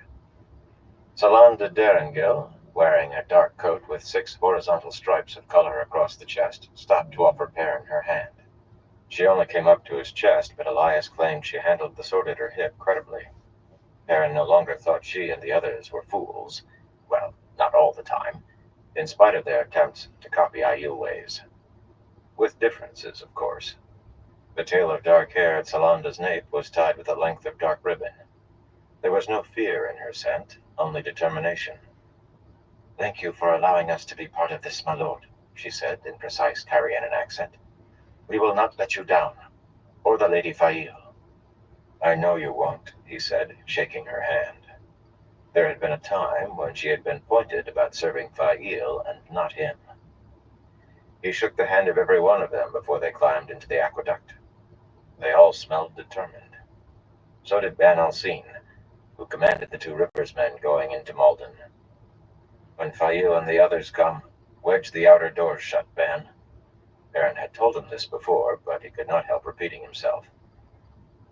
Speaker 2: Salon de Derengil, wearing a dark coat with 6 horizontal stripes of color across the chest, stopped to offer Perrin her hand. She only came up to his chest, but Elias claimed she handled the sword at her hip credibly. Perrin no longer thought she and the others were fools. Well, not all the time, in spite of their attempts to copy Aiel ways. With differences, of course. The tail of dark hair at Salanda's nape was tied with a length of dark ribbon. There was no fear in her scent, only determination. "Thank you for allowing us to be part of this, my lord," she said in precise Carianan accent. "We will not let you down, or the Lady Fail." "I know you won't," he said, shaking her hand. There had been a time when she had been pointed about serving Fail and not him. He shook the hand of every one of them before they climbed into the aqueduct. They all smelled determined. So did Ban Alcine, who commanded the Two Rivers men going into Malden. "When Fail and the others come, wedge the outer doors shut, Ban." Perrin had told him this before, but he could not help repeating himself.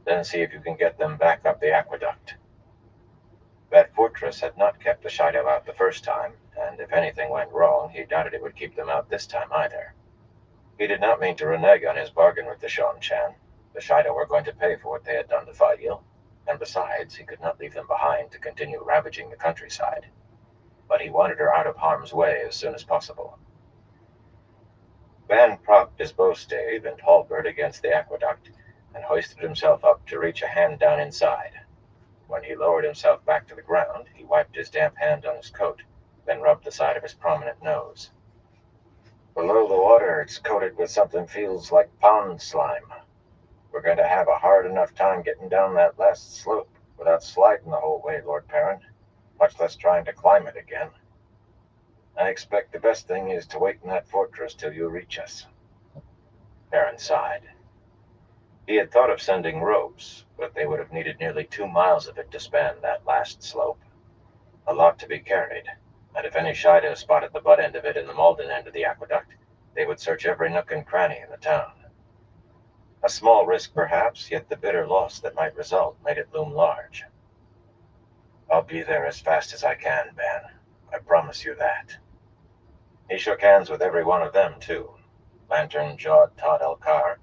Speaker 2: "Then see if you can get them back up the aqueduct." That fortress had not kept the Shido out the first time, and if anything went wrong, he doubted it would keep them out this time either. He did not mean to renege on his bargain with the Shanshan. The Shido were going to pay for what they had done to Fail, and besides, he could not leave them behind to continue ravaging the countryside. But he wanted her out of harm's way as soon as possible. Van propped his bowstave and halberd against the aqueduct, and hoisted himself up to reach a hand down inside. When he lowered himself back to the ground, he wiped his damp hand on his coat, then rubbed the side of his prominent nose. "Below the water, it's coated with something feels like pond slime. We're going to have a hard enough time getting down that last slope without sliding the whole way, Lord Perrin, much less trying to climb it again. I expect the best thing is to wait in that fortress till you reach us." Perrin sighed. He had thought of sending ropes, but they would have needed nearly 2 miles of it to span that last slope. A lot to be carried, and if any Shido spotted the butt end of it in the Malden end of the aqueduct, they would search every nook and cranny in the town. A small risk perhaps, yet the bitter loss that might result made it loom large. "I'll be there as fast as I can, Ban. I promise you that." He shook hands with every one of them, too. Lantern-jawed Todd Elcar,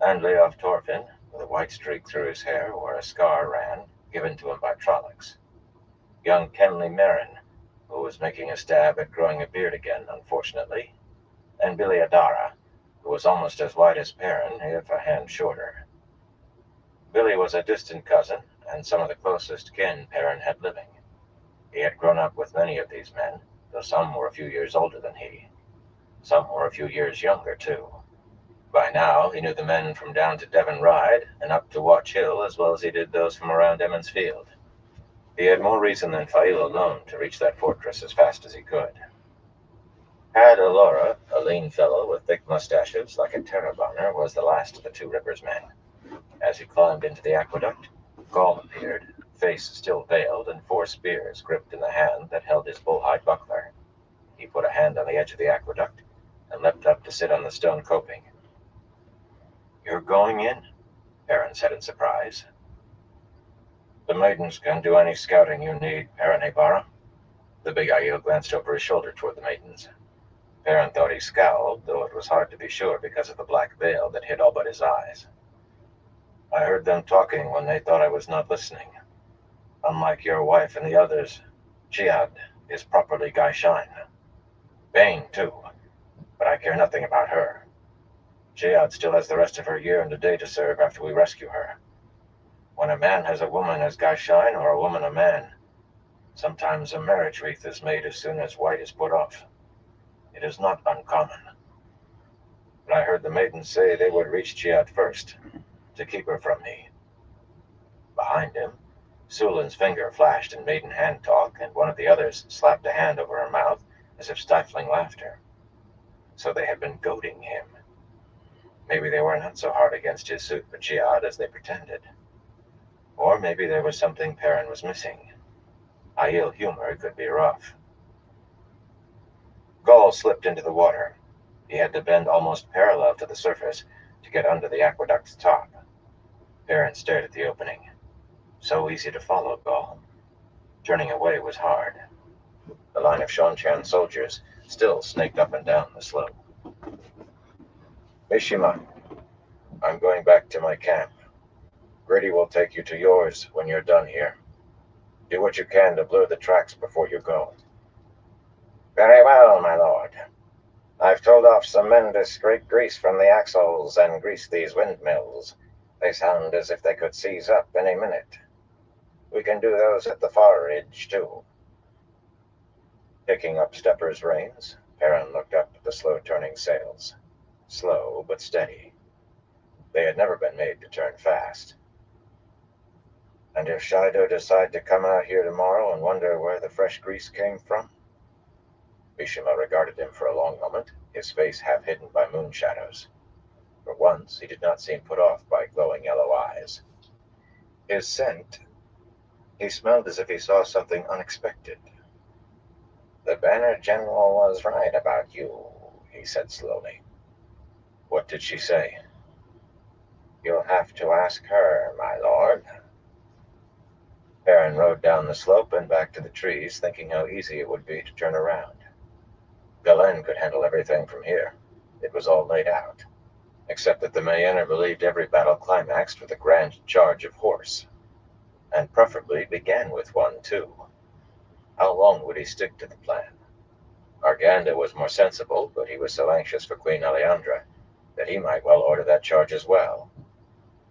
Speaker 2: and Leof Torfin, with a white streak through his hair where a scar ran, given to him by Trollocs. Young Kenley Merrin, who was making a stab at growing a beard again, unfortunately. And Billy Adara, who was almost as white as Perrin, if a hand shorter. Billy was a distant cousin, and some of the closest kin Perrin had living. He had grown up with many of these men, though some were a few years older than he. Some were a few years younger, too. By now, he knew the men from down to Devon Ride and up to Watch Hill as well as he did those from around Emmons Field. He had more reason than Fail alone to reach that fortress as fast as he could. Had Alora, a lean fellow with thick mustaches like a Terrabonner, was the last of the Two Rivers men. As he climbed into the aqueduct, Gaul appeared, face still veiled and 4 spears gripped in the hand that held his bullhide buckler. He put a hand on the edge of the aqueduct and leapt up to sit on the stone coping. "You're going in?" Perrin said in surprise. "The maidens can do any scouting you need, Perrin Ibarra." The big Aiel glanced over his shoulder toward the maidens. Perrin thought he scowled, though it was hard to be sure because of the black veil that hid all but his eyes. "I heard them talking when they thought I was not listening. Unlike your wife and the others, Chiad is properly Gaishain. Bane, too, but I care nothing about her. Chiad still has the rest of her year and a day to serve after we rescue her. When a man has a woman as Gaishain or a woman a man, sometimes a marriage wreath is made as soon as white is put off. It is not uncommon. But I heard the maidens say they would reach Chiad first, to keep her from me." Behind him, Sulin's finger flashed in maiden hand talk, and one of the others slapped a hand over her mouth as if stifling laughter. So they had been goading him. Maybe they were not so hard against his suit for Chiad as they pretended. Or maybe there was something Perrin was missing. Aiel humor could be rough. Gaul slipped into the water. He had to bend almost parallel to the surface to get under the aqueduct's top. Perrin stared at the opening. So easy to follow, Gaul. Turning away was hard. The line of Shonchan soldiers still snaked up and down the slope. "Mishima, I'm going back to my camp. Grady will take you to yours when you're done here. Do what you can to blur the tracks before you go." "Very well, my lord. I've told off some men to scrape grease from the axles and grease these windmills. They sound as if they could seize up any minute. We can do those at the far ridge, too." Picking up Stepper's reins, Perrin looked up at the slow-turning sails. Slow but steady. They had never been made to turn fast. "And if Shido decide to come out here tomorrow and wonder where the fresh grease came from?" Mishima regarded him for a long moment, his face half hidden by moon shadows. For once, he did not seem put off by glowing yellow eyes. His scent, he smelled as if he saw something unexpected. "The Banner General was right about you," he said slowly. "What did she say?" "You'll have to ask her, my lord." Perrin rode down the slope and back to the trees, thinking how easy it would be to turn around. Galen could handle everything from here. It was all laid out. Except that the Mayener believed every battle climaxed with a grand charge of horse. And preferably began with one, too. How long would he stick to the plan? Arganda was more sensible, but he was so anxious for Queen Aleandra that he might well order that charge as well.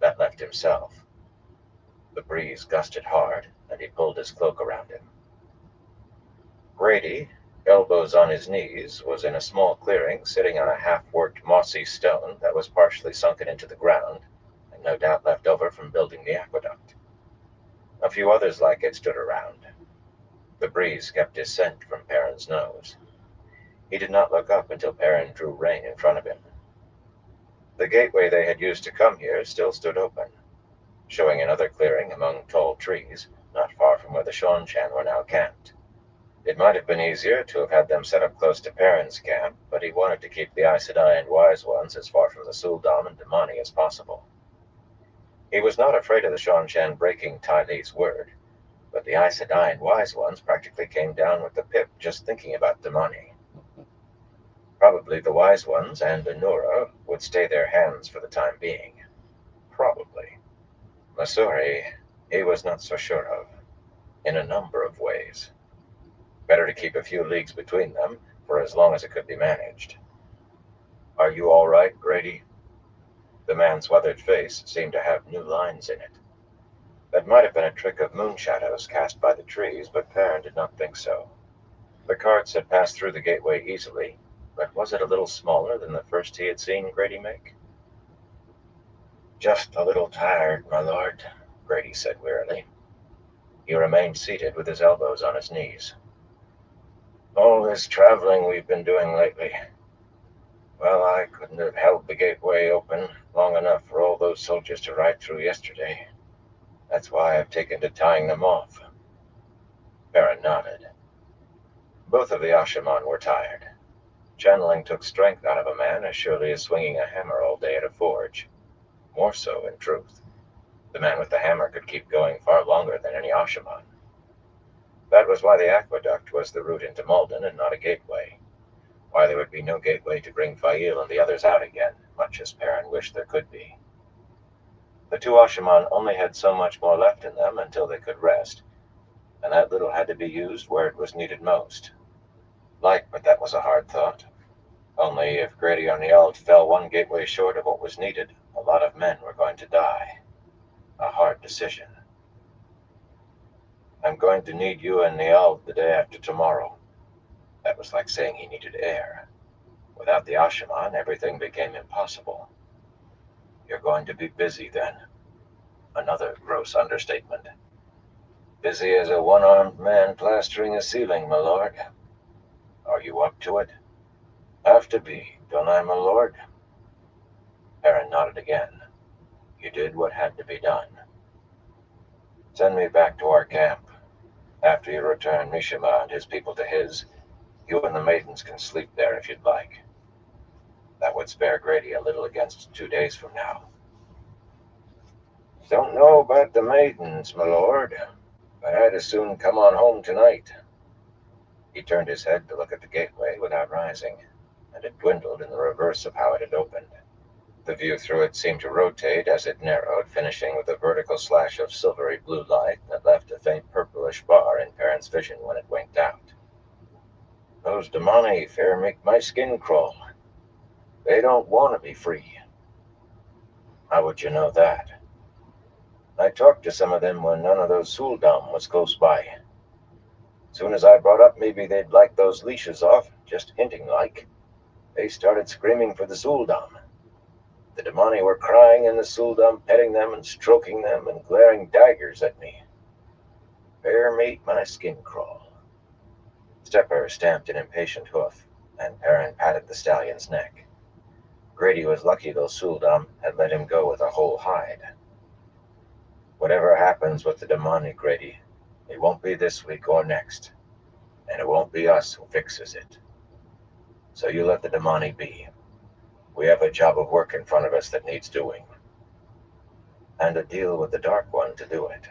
Speaker 2: That left himself. The breeze gusted hard, and he pulled his cloak around him. Grady, elbows on his knees, was in a small clearing, sitting on a half-worked mossy stone that was partially sunken into the ground, and no doubt left over from building the aqueduct. A few others like it stood around. The breeze kept his scent from Perrin's nose. He did not look up until Perrin drew rein in front of him. The gateway they had used to come here still stood open, showing another clearing among tall trees, not far from where the Shonchan were now camped. It might have been easier to have had them set up close to Perrin's camp, but he wanted to keep the Aes Sedai and Wise Ones as far from the Suldam and Damani as possible. He was not afraid of the Shonchan breaking Ty Lee's word, but the Aes Sedai and Wise Ones practically came down with the pip just thinking about Damani. Probably the Wise Ones and Anura would stay their hands for the time being. Probably. Masuri, he was not so sure of, in a number of ways. Better to keep a few leagues between them for as long as it could be managed. "Are you all right, Grady?" The man's weathered face seemed to have new lines in it. That might have been a trick of moon shadows cast by the trees, but Perrin did not think so. The carts had passed through the gateway easily, but was it a little smaller than the first he had seen Grady make? Just a little tired, my lord, Grady said wearily. He remained seated with his elbows on his knees. All this traveling we've been doing lately. Well, I couldn't have held the gateway open long enough for all those soldiers to ride through yesterday. That's why I've taken to tying them off. Perrin nodded. Both of the Ashaman were tired. Channeling took strength out of a man as surely as swinging a hammer all day at a forge. More so, in truth. The man with the hammer could keep going far longer than any Ashaman. That was why the aqueduct was the route into Malden and not a gateway. Why there would be no gateway to bring Fail and the others out again, much as Perrin wished there could be. The two Ashaman only had so much more left in them until they could rest, and that little had to be used where it was needed most. But that was a hard thought. Only if Grady or Niall fell one gateway short of what was needed, a lot of men were going to die. A hard decision. I'm going to need you and Niall the day after tomorrow. That was like saying he needed air. Without the Ashaman, everything became impossible. You're going to be busy then. Another gross understatement. Busy as a one-armed man plastering a ceiling, my lord. Are you up to it? Have to be, don't I, my lord? Perrin nodded again. You did what had to be done. Send me back to our camp. After you return Mishima and his people to his, you and the maidens can sleep there if you'd like. That would spare Grady a little against 2 days from now. Don't know about the maidens, my lord, but I'd as soon come on home tonight. He turned his head to look at the gateway without rising, and it dwindled in the reverse of how it had opened. The view through it seemed to rotate as it narrowed, finishing with a vertical slash of silvery blue light that left a faint purplish bar in Perrin's vision when it winked out. Those demoni fair make my skin crawl. They don't want to be free. How would you know that? I talked to some of them when none of those Suldam was close by. Soon as I brought up maybe they'd like those leashes off, just hinting like, they started screaming for the Suldam. The demoni were crying and the Suldam petting them and stroking them and glaring daggers at me. Fair made my skin crawl. Stepper stamped an impatient hoof, and Perrin patted the stallion's neck. Grady was lucky those Suldam had let him go with a whole hide. Whatever happens with the demonic, Grady, it won't be this week or next, and it won't be us who fixes it. So you let the demonic be. We have a job of work in front of us that needs doing. And a deal with the Dark One to do it.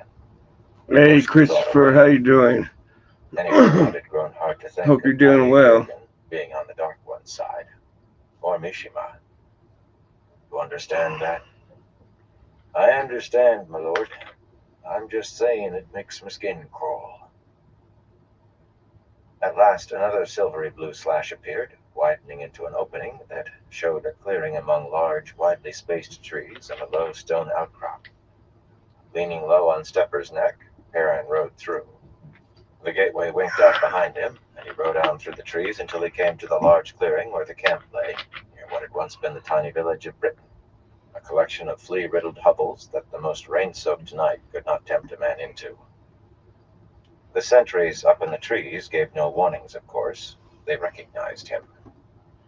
Speaker 3: Hey, Christopher, how you doing?
Speaker 2: Anyone might have grown hard to think
Speaker 3: Hope you're
Speaker 2: of
Speaker 3: doing
Speaker 2: Faye
Speaker 3: well.
Speaker 2: Durgan being on the Dark One's side. Or Mishima. You understand that? I understand, my lord. I'm just saying it makes my skin crawl. At last another silvery blue slash appeared, widening into an opening that showed a clearing among large, widely spaced trees and a low stone outcrop. Leaning low on Stepper's neck, Perrin rode through. The gateway winked out behind him, and he rode on through the trees until he came to the large clearing where the camp lay, near what had once been the tiny village of Britain, a collection of flea-riddled hovels that the most rain-soaked night could not tempt a man into. The sentries up in the trees gave no warnings, of course. They recognized him.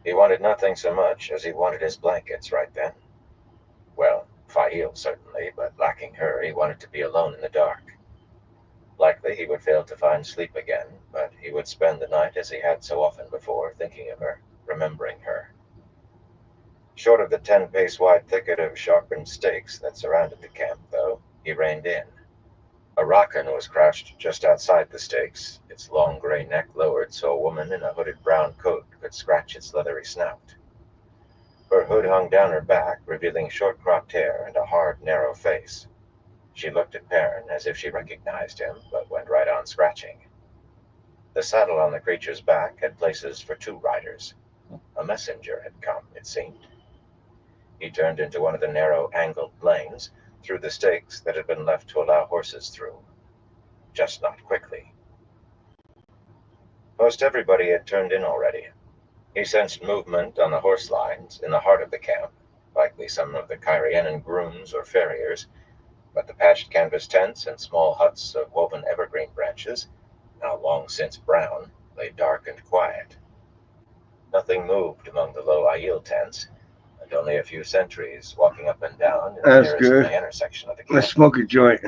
Speaker 2: He wanted nothing so much as he wanted his blankets right then. Well, Fail certainly, but lacking her, he wanted to be alone in the dark. Likely he would fail to find sleep again, but he would spend the night as he had so often before, thinking of her, remembering her. Short of the 10-pace wide thicket of sharpened stakes that surrounded the camp, though, he reined in. A raccoon was crouched just outside the stakes, its long gray neck lowered so a woman in a hooded brown coat could scratch its leathery snout. Her hood hung down her back, revealing short-cropped hair and a hard, narrow face. She looked at Perrin as if she recognized him, but went right on scratching. The saddle on the creature's back had places for 2 riders. A messenger had come, it seemed. He turned into one of the narrow, angled lanes, through the stakes that had been left to allow horses through. Just not quickly. Most everybody had turned in already. He sensed movement on the horse lines in the heart of the camp, likely some of the Kyrianan grooms or farriers, but the patched canvas tents and small huts of woven evergreen branches, now long since brown, lay dark and quiet. Nothing moved among the low Aiel tents, and only a few sentries walking up and down in the
Speaker 3: That's
Speaker 2: nearest
Speaker 3: good.
Speaker 2: Mayenner section of the
Speaker 3: Let's
Speaker 2: camp.
Speaker 3: smoke a joint.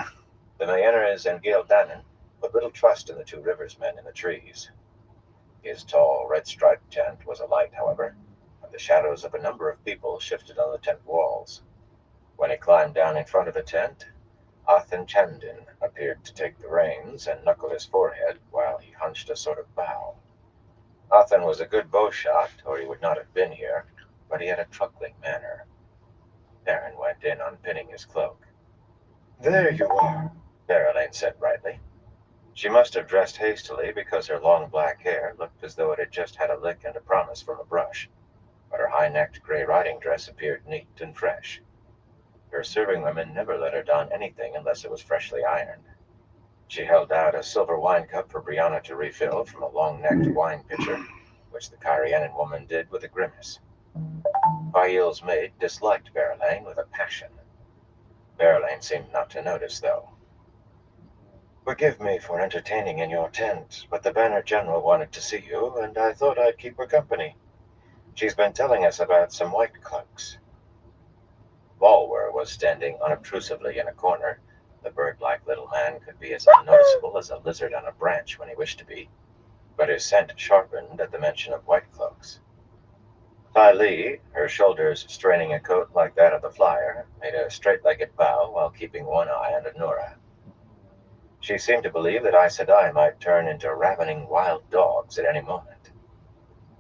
Speaker 2: The Mayenners and Gil Dannon put little trust in the two rivers men in the trees. His tall, red-striped tent was alight, however, and the shadows of a number of people shifted on the tent walls. When he climbed down in front of the tent, Athan Chandin appeared to take the reins and knuckle his forehead while he hunched a sort of bow. Athan was a good bow shot, or he would not have been here, but he had a truckling manner. Perrin went in unpinning his cloak. "There you are," Berylane said brightly. She must have dressed hastily because her long black hair looked as though it had just had a lick and a promise from a brush, but her high-necked gray riding dress appeared neat and fresh. Her serving women never let her don anything unless it was freshly ironed. She held out a silver wine cup for Brianna to refill from a long-necked wine pitcher, which the Kyrianan woman did with a grimace. Aiel's maid disliked Berylane with a passion. Berylane seemed not to notice, though. "Forgive me for entertaining in your tent, but the Banner General wanted to see you, and I thought I'd keep her company. She's been telling us about some white cloaks." Balwer was standing unobtrusively in a corner. The bird-like little man could be as unnoticeable as a lizard on a branch when he wished to be, but his scent sharpened at the mention of white cloaks. Ty Lee, her shoulders straining a coat like that of the flyer, made a straight-legged bow while keeping one eye on Nora. She seemed to believe that Aes Sedai might turn into ravening wild dogs at any moment.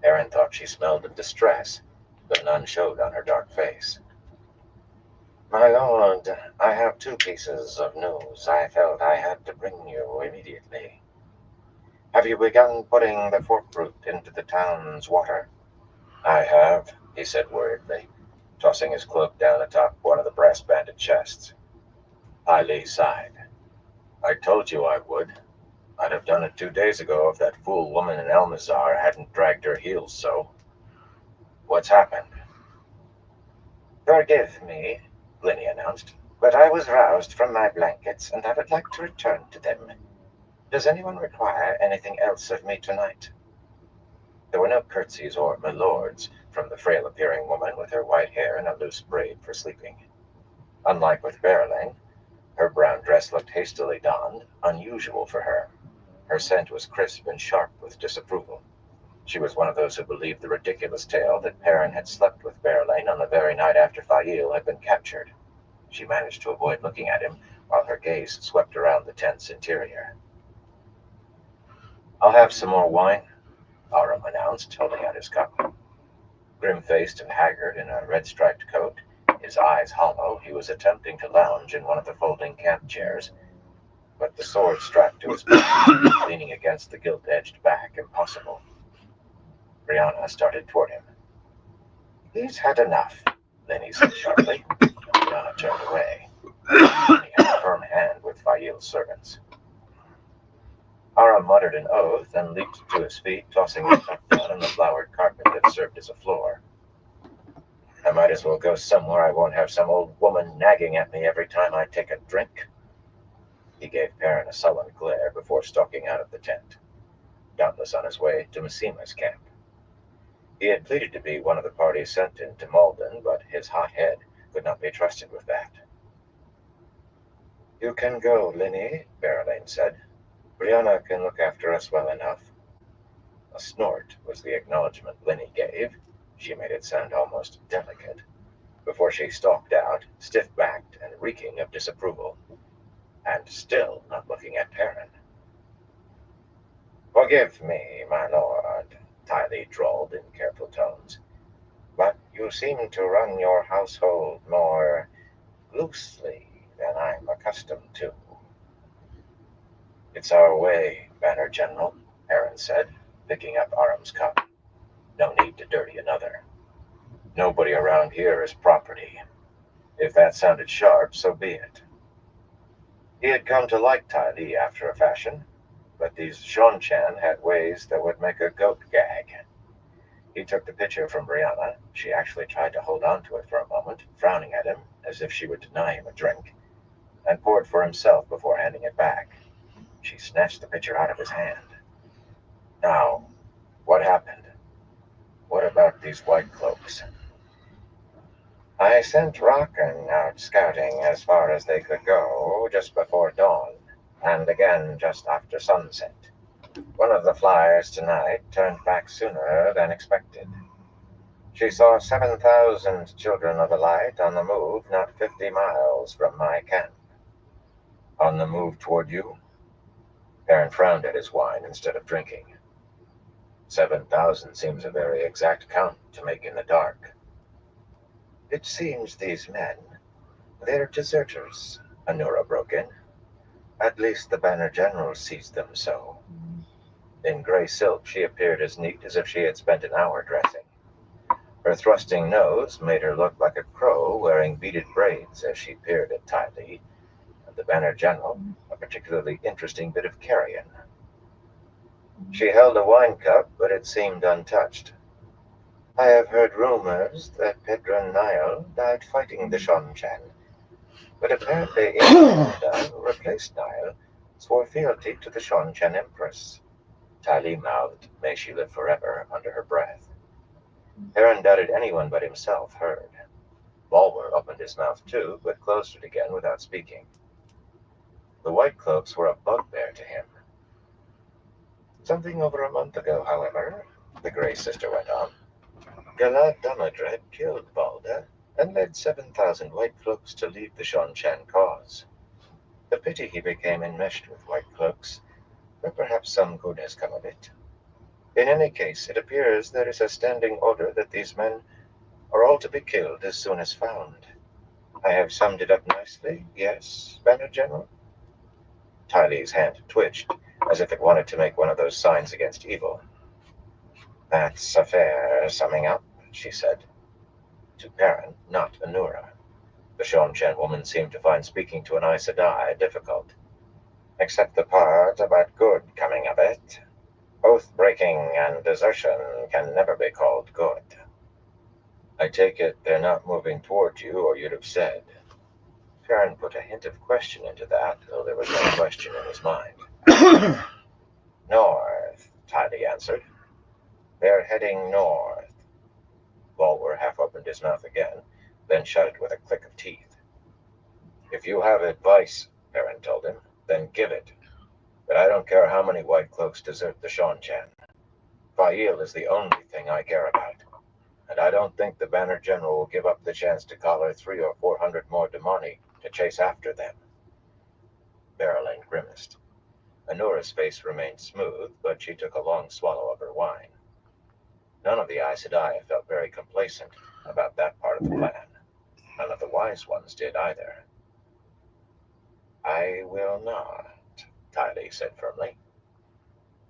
Speaker 2: Aaron thought she smelled of distress, but none showed on her dark face. "My lord, I have two pieces of news I felt I had to bring you immediately. Have you begun putting the fork root into the town's water?" "I have," he said worriedly, tossing his cloak down atop one of the brass-banded chests. Lee sighed. "I told you I would. I'd have done it 2 days ago if that fool woman in Elmazar hadn't dragged her heels so." "What's happened?" "Forgive me," Linny announced, "but I was roused from my blankets, and I would like to return to them. Does anyone require anything else of me tonight?" There were no curtsies or milords from the frail-appearing woman with her white hair and a loose braid for sleeping. Unlike with Berylane, her brown dress looked hastily donned, unusual for her. Her scent was crisp and sharp with disapproval. She was one of those who believed the ridiculous tale that Perrin had slept with Berylane on the very night after Fail had been captured. She managed to avoid looking at him while her gaze swept around the tent's interior. "I'll have some more wine," Aram announced, holding out his cup. Grim-faced and haggard in a red-striped coat, his eyes hollow, he was attempting to lounge in one of the folding camp chairs, but the sword strapped to his back, leaning against the gilt-edged back, impossible. Brianna started toward him. "He's had enough," Lenny said sharply, and Brianna turned away. He had a firm hand with Fail's servants. Aram muttered an oath and leaped to his feet, tossing his cup down on the flowered carpet that served as a floor. "I might as well go somewhere I won't have some old woman nagging at me every time I take a drink." He gave Perrin a sullen glare before stalking out of the tent, doubtless on his way to Massima's camp. He had pleaded to be one of the party sent into Malden, but his hot head could not be trusted with that. "You can go, Linny," Berylane said. "Brianna can look after us well enough." A snort was the acknowledgment Linny gave. She made it sound almost delicate, before she stalked out, stiff-backed and reeking of disapproval, and still not looking at Perrin. "Forgive me, my lord," Ty drawled in careful tones, "but you seem to run your household more loosely than I'm accustomed to." "It's our way, Banner General," Aaron said, picking up Aram's cup. "No need to dirty another. Nobody around here is property. If that sounded sharp, so be it." He had come to like Ty after a fashion, but these Seanchan had ways that would make a goat gag. He took the picture from Brianna. She actually tried to hold on to it for a moment, frowning at him as if she would deny him a drink, and poured for himself before handing it back. She snatched the picture out of his hand. Now, what happened? What about these white cloaks? I sent Rockin out scouting as far as they could go just before dawn, and again just after sunset. One of the flyers tonight turned back sooner than expected. She saw 7,000 children of the light on the move not 50 miles from my camp. On the move toward you? Aaron frowned at his wine instead of drinking. 7,000 seems a very exact count to make in the dark. It seems these men, they're deserters, Anura broke in. At least the Banner General sees them so. In gray silk, she appeared as neat as if she had spent an hour dressing. Her thrusting nose made her look like a crow wearing beaded braids as she peered at Tylee, and the Banner General, a particularly interesting bit of carrion. She held a wine cup, but it seemed untouched. I have heard rumors that Pedron Nile died fighting the Shonchan, but apparently Inda, who replaced Nile, swore fealty to the Shonchan Empress. Tylee mouthed, "May she live forever," under her breath. Aaron doubted anyone but himself heard. Bulwer opened his mouth too, but closed it again without speaking. The white cloaks were a bugbear to him. Something over a month ago, however, the Grey Sister went on, Galad Damadred killed Balda and led 7,000 white cloaks to leave the Shonchan cause. A pity he became enmeshed with white cloaks, but perhaps some good has come of it. In any case, it appears there is a standing order that these men are all to be killed as soon as found. I have summed it up nicely, yes, Banner General? Tylee's hand twitched, as if it wanted to make one of those signs against evil. That's a fair summing up, she said. To Perrin, not Anura. The Shonchan woman seemed to find speaking to an Aes Sedai difficult. Except the part about good coming of it. Oath-breaking and desertion can never be called good. I take it they're not moving toward you, or you'd have said. Perrin put a hint of question into that, though there was no question in his mind. North, Tylee answered. They're heading north. Bulwer half opened his mouth again, then shut it with a click of teeth. If you have advice, Perrin told him, then give it. But I don't care how many white cloaks desert the Shonchan. Fail is the only thing I care about. And I don't think the Banner General will give up the chance to collar 300 or 400 more Damani to chase after them. Barrelane grimaced. Anura's face remained smooth, but she took a long swallow of her wine. None of the Aes Sedai felt very complacent about that part of the plan. None of the wise ones did either. I will not, Tylee said firmly.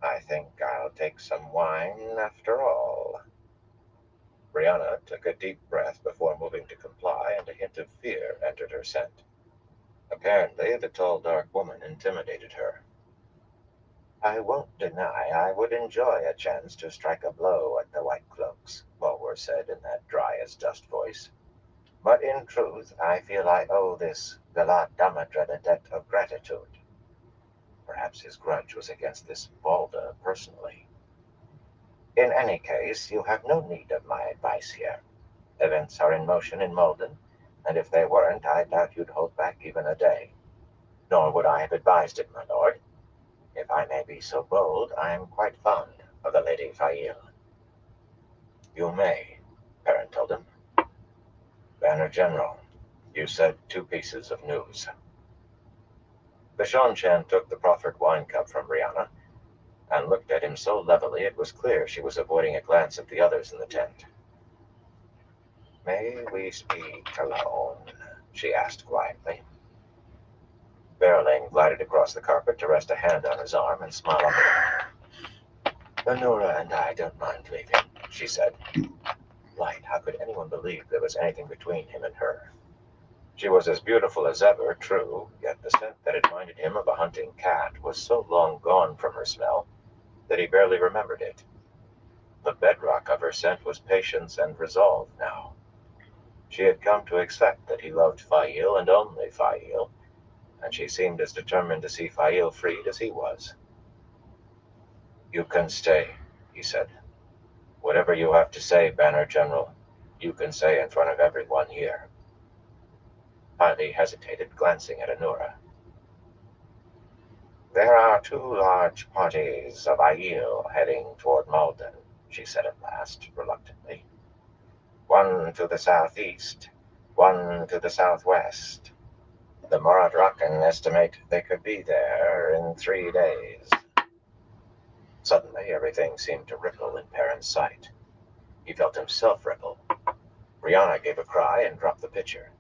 Speaker 2: I think I'll take some wine after all. Brianna took a deep breath before moving to comply, and a hint of fear entered her scent. Apparently, the tall, dark woman intimidated her. I won't deny I would enjoy a chance to strike a blow at the White Cloaks, Bulwer said in that dry-as-dust voice. But in truth, I feel I owe this Galad Damadred a debt of gratitude. Perhaps his grudge was against this Balda personally. In any case, you have no need of my advice here. Events are in motion in Malden, and if they weren't, I doubt you'd hold back even a day. Nor would I have advised it, my lord. If I may be so bold, I am quite fond of the Lady Fail. You may, Perrin told him. Banner General, you said 2 pieces of news. The Shonchan took the proffered wine cup from Brianna and looked at him so levelly it was clear she was avoiding a glance at the others in the tent. May we speak alone? She asked quietly. Barrelane glided across the carpet to rest a hand on his arm and smile up at him. Anura and I don't mind leaving, she said. Light, how could anyone believe there was anything between him and her? She was as beautiful as ever, true, yet the scent that reminded him of a hunting cat was so long gone from her smell that he barely remembered it. The bedrock of her scent was patience and resolve now. She had come to accept that he loved Fail and only Fail, and she seemed as determined to see Fail freed as he was. "You can stay," he said. "Whatever you have to say, Banner General, you can say in front of everyone here." Haile hesitated, glancing at Anura. "There are 2 large parties of Aiel heading toward Malden," she said at last, reluctantly. "One to the southeast, one to the southwest. The Moradrakan estimate they could be there in 3 days." Suddenly, everything seemed to ripple in Perrin's sight. He felt himself ripple. Brianna gave a cry and dropped the pitcher.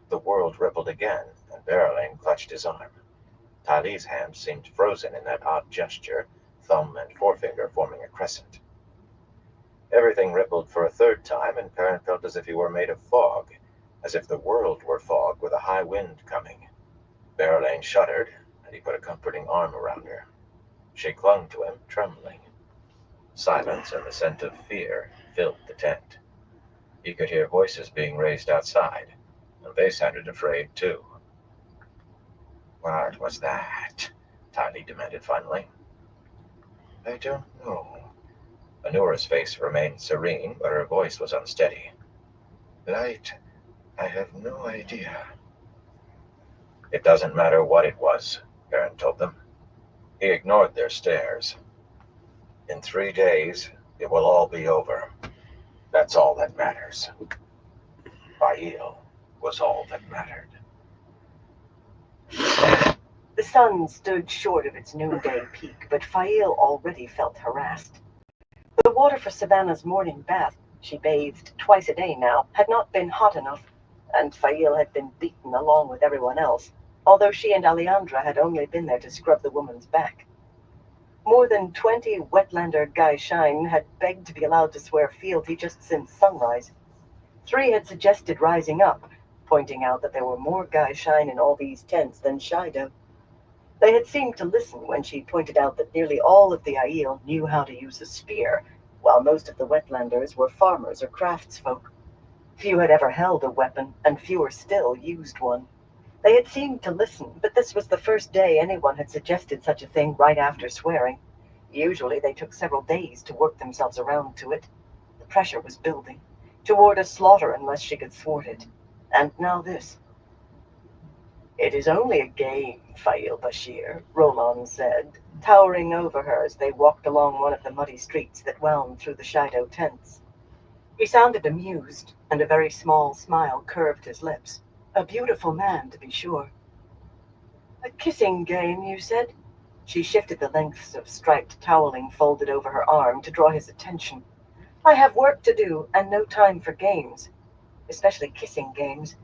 Speaker 2: The world rippled again, and Berylane clutched his arm. Tali's hand seemed frozen in that odd gesture, thumb and forefinger forming a crescent. Everything rippled for a 3rd time, and Perrin felt as if he were made of fog, as if the world were fog with a high wind coming. Berylane shuddered, and he put a comforting arm around her. She clung to him, trembling. Silence and the scent of fear filled the tent. He could hear voices being raised outside, and they sounded afraid too. "What was that?" Tali demanded finally. "I don't know." Anura's face remained serene, but her voice was unsteady. "Light, I have no idea." "It doesn't matter what it was," Perrin told them. He ignored their stares. "In 3 days, it will all be over. That's all that matters." Fail was all that mattered.
Speaker 1: The sun stood short of its noonday peak, but Fail already felt harassed. The water for Savannah's morning bath, she bathed twice a day now, had not been hot enough, and Fail had been beaten along with everyone else, although she and Alejandra had only been there to scrub the woman's back. More than 20 Wetlander Gaishine had begged to be allowed to swear fealty just since sunrise. 3 had suggested rising up, pointing out that there were more Gaishine in all these tents than Shido. They had seemed to listen when she pointed out that nearly all of the Aiel knew how to use a spear, while most of the Wetlanders were farmers or craftsfolk. Few had ever held a weapon, and fewer still used one. They had seemed to listen, but this was the first day anyone had suggested such a thing right after swearing. Usually they took several days to work themselves around to it. The pressure was building, toward a slaughter unless she could thwart it. And now this. "It is only a game, Fail Bashir," Roland said, towering over her as they walked along one of the muddy streets that wound through the Shido tents. He sounded amused, and a very small smile curved his lips. A beautiful man, to be sure. "A kissing game, you said?" She shifted the lengths of striped toweling folded over her arm to draw his attention. "I have work to do, and no time for games. Especially kissing games."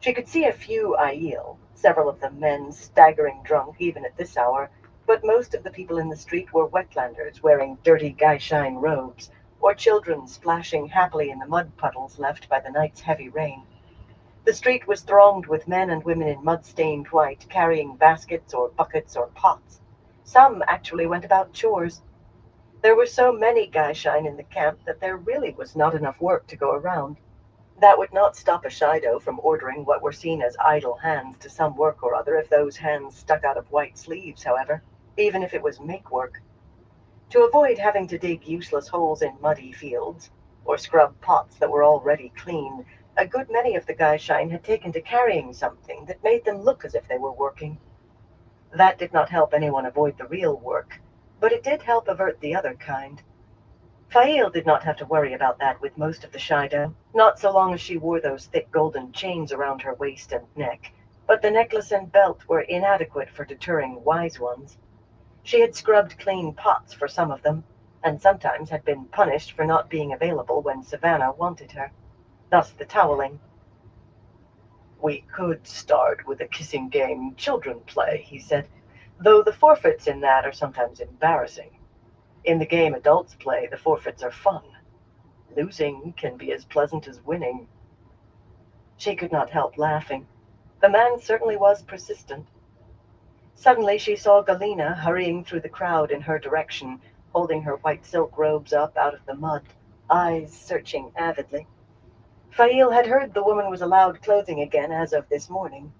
Speaker 1: She could see a few Aiel, several of them men staggering drunk even at this hour, but most of the people in the street were Wetlanders wearing dirty Gaishine robes, or children splashing happily in the mud puddles left by the night's heavy rain. The street was thronged with men and women in mud-stained white, carrying baskets or buckets or pots. Some actually went about chores. There were so many Gaishine in the camp that there really was not enough work to go around. That would not stop a Shido from ordering what were seen as idle hands to some work or other if those hands stuck out of white sleeves, however, even if it was make work. To avoid having to dig useless holes in muddy fields, or scrub pots that were already clean, a good many of the Gaishine had taken to carrying something that made them look as if they were working. That did not help anyone avoid the real work, but it did help avert the other kind. Fail did not have to worry about that with most of the Shido, not so long as she wore those thick golden chains around her waist and neck, but the necklace and belt were inadequate for deterring wise ones. She had scrubbed clean pots for some of them, and sometimes had been punished for not being available when Savannah wanted her. Thus the toweling. "We could start with a kissing game children play," he said, "though the forfeits in that are sometimes embarrassing. In the game adults play, the forfeits are fun. Losing can be as pleasant as winning." She could not help laughing. The man certainly was persistent. Suddenly she saw Galena hurrying through the crowd in her direction, holding her white silk robes up out of the mud, eyes searching avidly. Fail had heard the woman was allowed clothing again as of this morning.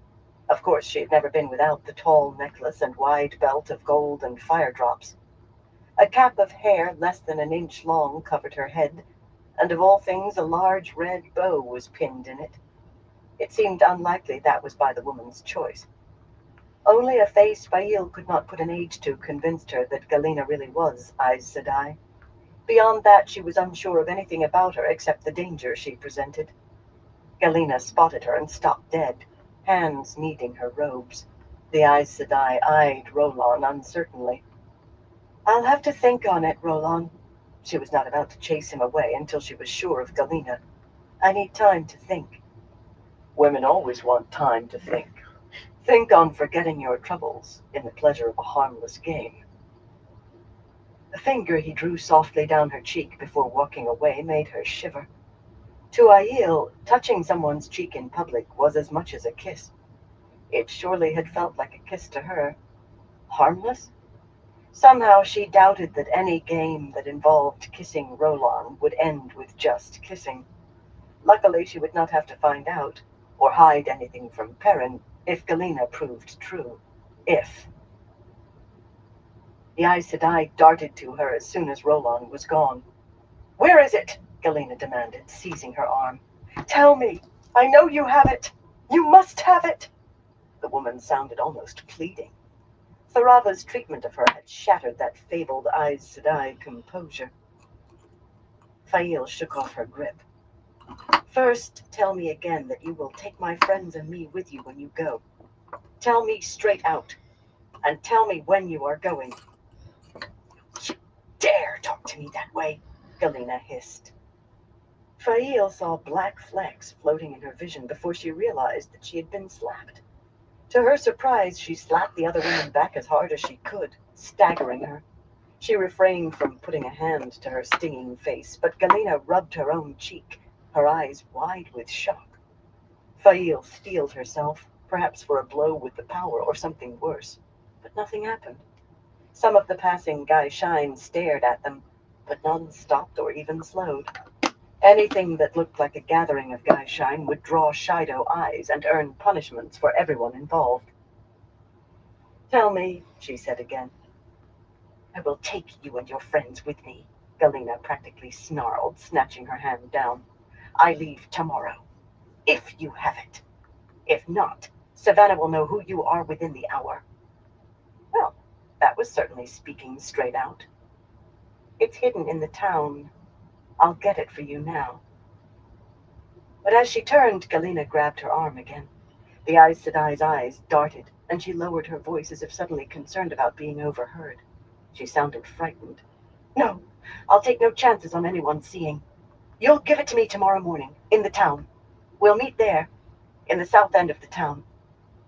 Speaker 1: Of course, she had never been without the tall necklace and wide belt of gold and fire drops. A cap of hair less than an inch long covered her head, and of all things a large red bow was pinned in it. It seemed unlikely that was by the woman's choice. Only a face Fail could not put an age to convinced her that Galena really was Aes Sedai. Beyond that, she was unsure of anything about her except the danger she presented. Galena spotted her and stopped dead, hands kneading her robes. The Aes Sedai eyed Roland uncertainly. "I'll have to think on it, Roland." She was not about to chase him away until she was sure of Galena. "I need time to think." Women always want time to think. Think on forgetting your troubles in the pleasure of a harmless game. The finger he drew softly down her cheek before walking away made her shiver. To Aiel, touching someone's cheek in public was as much as a kiss. It surely had felt like a kiss to her. Harmless? Somehow she doubted that any game that involved kissing Roland would end with just kissing. Luckily, she would not have to find out, or hide anything from Perrin, if Galena proved true. If. The Aes Sedai darted to her as soon as Roland was gone. "Where is it?" Galena demanded, seizing her arm. "Tell me! I know you have it! You must have it!" The woman sounded almost pleading. Tharava's treatment of her had shattered that fabled Aes Sedai composure. Fail shook off her grip. "First, tell me again that you will take my friends and me with you when you go. Tell me straight out, and tell me when you are going." "You dare talk to me that way," Galena hissed. Fail saw black flecks floating in her vision before she realized that she had been slapped. To her surprise, she slapped the other woman back as hard as she could, staggering her. She refrained from putting a hand to her stinging face, but Galena rubbed her own cheek, her eyes wide with shock. Fail steeled herself, perhaps for a blow with the power or something worse, but nothing happened. Some of the passing Guy Shine stared at them, but none stopped or even slowed. Anything that looked like a gathering of Guy Shine would draw Shido eyes and earn punishments for everyone involved. "Tell me," she said again. "I will take you and your friends with me," Galena practically snarled, snatching her hand down. "I leave tomorrow. If you have it. If not, Savannah will know who you are within the hour." Well, that was certainly speaking straight out. "It's hidden in the town. I'll get it for you now." But as she turned, Galena grabbed her arm again. The Aes Sedai's eyes darted, and she lowered her voice as if suddenly concerned about being overheard. She sounded frightened. "No, I'll take no chances on anyone seeing. You'll give it to me tomorrow morning, in the town. We'll meet there, in the south end of the town.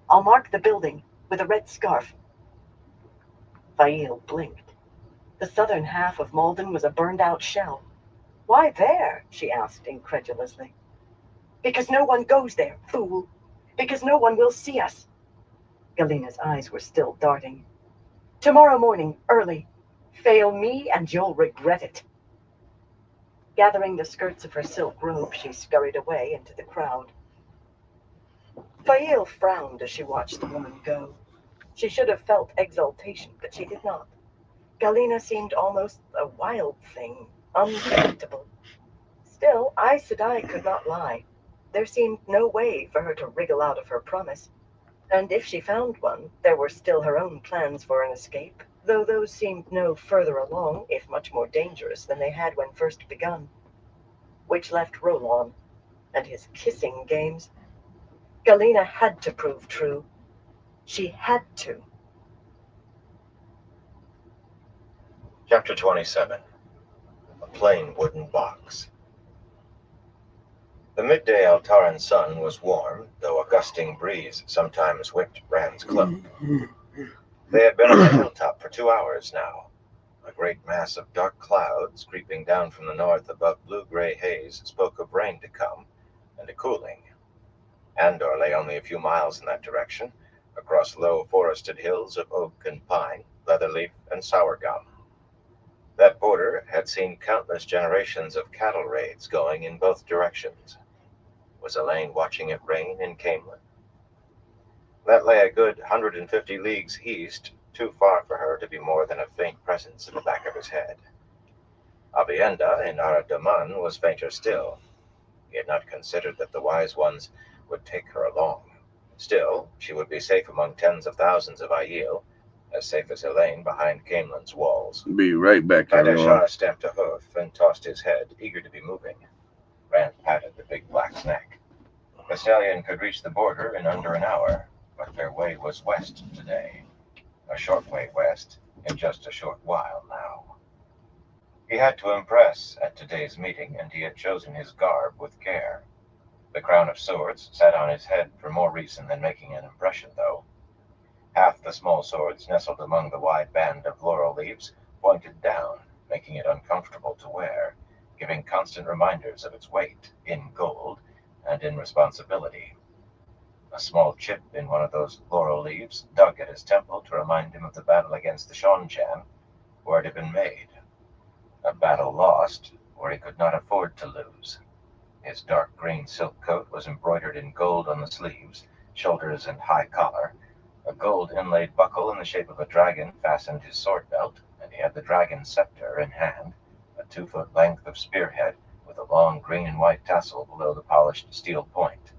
Speaker 1: I'll mark the building with a red scarf." Fail blinked. The southern half of Malden was a burned-out shell. "Why there?" she asked incredulously. "Because no one goes there, fool. Because no one will see us." Galena's eyes were still darting. "Tomorrow morning, early. Fail me and you'll regret it." Gathering the skirts of her silk robe, she scurried away into the crowd. Fail frowned as she watched the woman go. She should have felt exultation, but she did not. Galena seemed almost a wild thing, unpredictable. Still, Aes Sedai could not lie. There seemed no way for her to wriggle out of her promise. And if she found one, there were still her own plans for an escape, though those seemed no further along, if much more dangerous than they had when first begun. Which left Roland and his kissing games. Galena had to prove true. She had to.
Speaker 2: Chapter 27. A plain wooden box. The midday Altaran sun was warm, though a gusting breeze sometimes whipped Rand's cloak. They had been on the hilltop for 2 hours now. A great mass of dark clouds creeping down from the north above blue-gray haze spoke of rain to come, and a cooling. Andor lay only a few miles in that direction, across low forested hills of oak and pine, leatherleaf and sour gum. That border had seen countless generations of cattle raids going in both directions. Was Elaine watching it rain in Camelin? That lay a good 150 leagues east, too far for her to be more than a faint presence in the back of his head. Avienda in Aradaman was fainter still. He had not considered that the wise ones would take her along. Still, she would be safe among tens of thousands of Aiel, as safe as Elaine behind Camelin's walls.
Speaker 3: Be right back, everyone.
Speaker 2: Kadeshar stamped a hoof and tossed his head, eager to be moving. Rand patted the big black's neck. The stallion could reach the border in under an hour, but their way was west today. A short way west in just a short while now. He had to impress at today's meeting, and he had chosen his garb with care. The crown of swords sat on his head for more reason than making an impression, though. Half the small swords nestled among the wide band of laurel leaves pointed down, making it uncomfortable to wear, giving constant reminders of its weight in gold and in responsibility. A small chip in one of those laurel leaves dug at his temple to remind him of the battle against the Shonchan, where it had been made. A battle lost, where he could not afford to lose. His dark green silk coat was embroidered in gold on the sleeves, shoulders, and high collar. A gold inlaid buckle in the shape of a dragon fastened his sword belt, and he had the dragon scepter in hand, a 2-foot length of spearhead with a long green and white tassel below the polished steel point.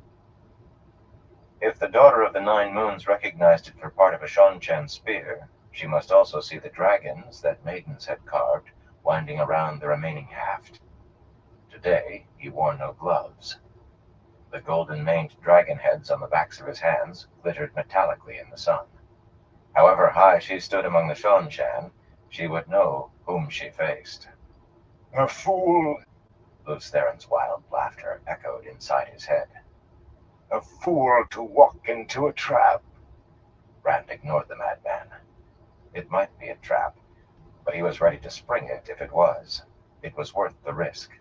Speaker 2: If the daughter of the Nine Moons recognized it for part of a Shonchan spear, she must also see the dragons that maidens had carved winding around the remaining haft. Today he wore no gloves. The golden-maned dragon heads on the backs of his hands glittered metallically in the sun. However high she stood among the Shonchan, she would know whom she faced.
Speaker 4: A fool!
Speaker 2: Lews Theron's wild laughter echoed inside his head.
Speaker 4: A fool to walk into a trap.
Speaker 2: Rand ignored the madman. It might be a trap, but he was ready to spring it if it was. It was worth the risk.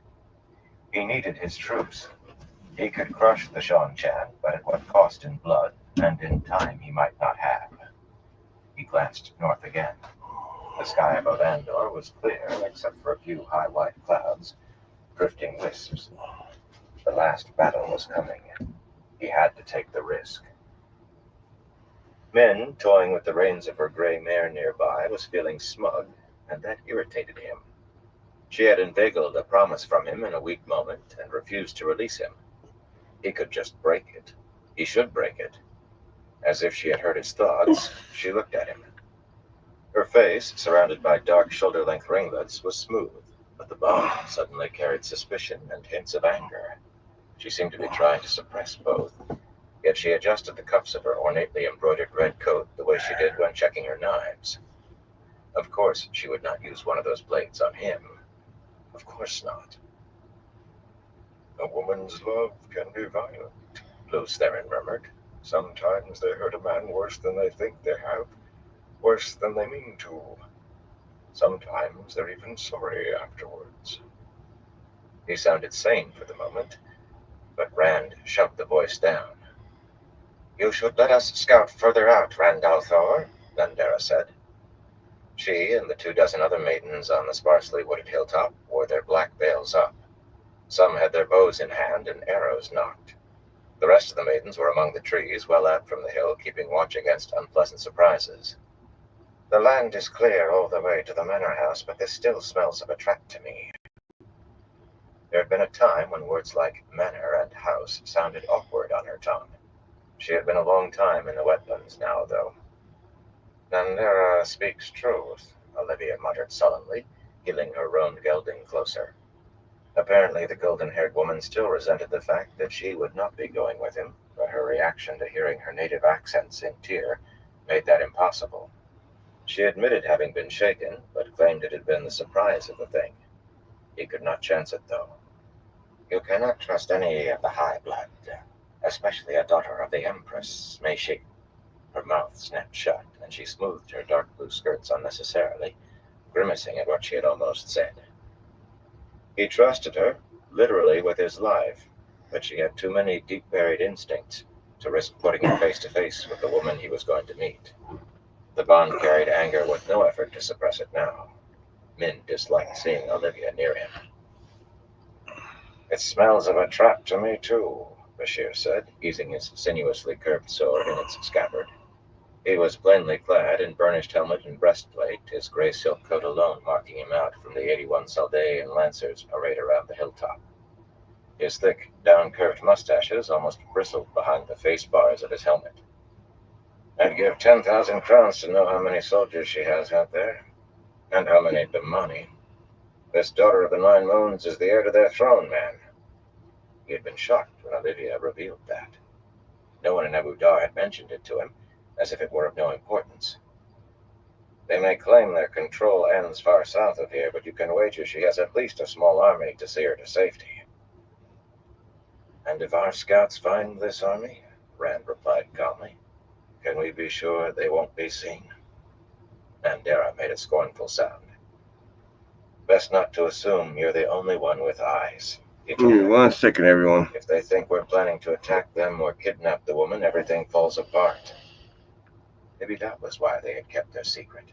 Speaker 2: He needed his troops. He could crush the Shonchan, but at what cost in blood and in time he might not have. He glanced north again. The sky above Andor was clear, except for a few high white clouds, drifting wisps. The last battle was coming. He had to take the risk. Min, toying with the reins of her gray mare nearby, was feeling smug, and that irritated him. She had inveigled a promise from him in a weak moment and refused to release him. He could just break it. He should break it. As if she had heard his thoughts, she looked at him. Her face, surrounded by dark shoulder-length ringlets, was smooth, but the bone suddenly carried suspicion and hints of anger. She seemed to be trying to suppress both, yet she adjusted the cuffs of her ornately embroidered red coat the way she did when checking her knives. Of course, she would not use one of those blades on him. Of course not.
Speaker 4: A woman's love can be violent,
Speaker 2: Lews Theron murmured.
Speaker 4: Sometimes they hurt a man worse than they think they have, worse than they mean to. Sometimes they're even sorry afterwards.
Speaker 2: He sounded sane for the moment, but Rand shoved the voice down. You should let us scout further out, Randall Thor, Nandera said. She and the 24 other maidens on the sparsely wooded hilltop wore their black veils up. Some had their bows in hand and arrows nocked. The rest of the maidens were among the trees, well out from the hill, keeping watch against unpleasant surprises. The land is clear all the way to the manor house, but this still smells of a trap to me. There had been a time when words like manor and house sounded awkward on her tongue. She had been a long time in the wetlands now, though. Nandera speaks truth, Olivia muttered sullenly, heeling her roan gelding closer. Apparently the golden-haired woman still resented the fact that she would not be going with him, but her reaction to hearing her native accents in Tyr made that impossible. She admitted having been shaken, but claimed it had been the surprise of the thing. He could not chance it, though. You cannot trust any of the high blood, especially a daughter of the Empress, may she? Her mouth snapped shut, and she smoothed her dark blue skirts unnecessarily, grimacing at what she had almost said. He trusted her, literally with his life, but she had too many deep-buried instincts to risk putting him face to face with the woman he was going to meet. The bond carried anger with no effort to suppress it now. Min disliked seeing Olivia near him.
Speaker 4: It smells of a trap to me, too, Bashir said, easing his sinuously curved sword in its scabbard.
Speaker 2: He was plainly clad in burnished helmet and breastplate, his gray silk coat alone marking him out from the 81 Saldaean lancers parade around the hilltop. His thick, down-curved mustaches almost bristled behind the face bars of his helmet.
Speaker 4: I'd give 10,000 crowns to know how many soldiers she has out there, and how many Bimani. This daughter of the Nine Moons is the heir to their throne, man.
Speaker 2: He had been shocked when Olivia revealed that. No one in Abu Dar had mentioned it to him, as if it were of no importance.
Speaker 4: They may claim their control ends far south of here, but you can wager she has at least a small army to see her to safety.
Speaker 2: And if our scouts find this army, Rand replied calmly, can we be sure they won't be seen? Mandera made a scornful sound. Best not to assume you're the only one with eyes.
Speaker 3: One second, everyone.
Speaker 2: If they think we're planning to attack them or kidnap the woman, everything falls apart. Maybe that was why they had kept their secret.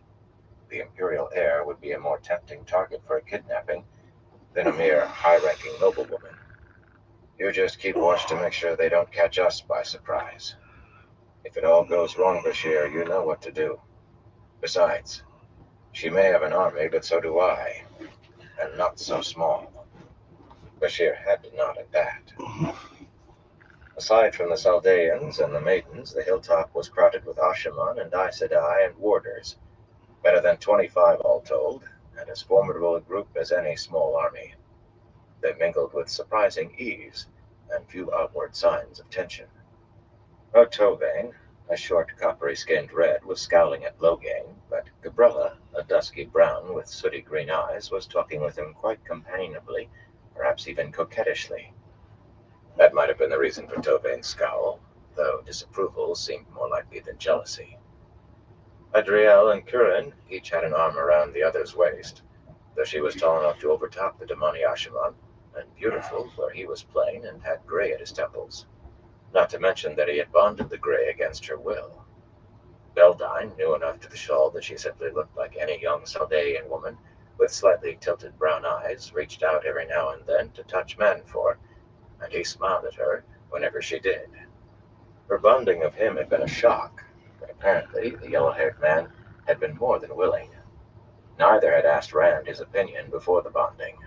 Speaker 2: The Imperial heir would be a more tempting target for a kidnapping than a mere high-ranking noblewoman. You just keep watch to make sure they don't catch us by surprise. If it all goes wrong, Bashir, you know what to do. Besides, she may have an army, but so do I. And not so small. Bashir had to nod at that. Aside from the Saldaeans and the maidens, the hilltop was crowded with Ashaman and Aes Sedai and warders. Better than 25 all told, and as formidable a group as any small army. They mingled with surprising ease, and few outward signs of tension. Otovane, a short coppery-skinned red, was scowling at Loghain, but Gabrella, a dusky brown with sooty green eyes, was talking with him quite companionably, perhaps even coquettishly. That might have been the reason for Tovane's scowl, though disapproval seemed more likely than jealousy. Adriel and Kurin each had an arm around the other's waist, though she was tall enough to overtop the Damani Ashaman, and beautiful where he was plain and had gray at his temples. Not to mention that he had bonded the gray against her will. Beldine knew enough to the shawl that she simply looked like any young Saldaean woman with slightly tilted brown eyes, reached out every now and then to touch Manfor, and he smiled at her whenever she did. Her bonding of him had been a shock, but apparently the yellow-haired man had been more than willing. Neither had asked Rand his opinion before the bonding.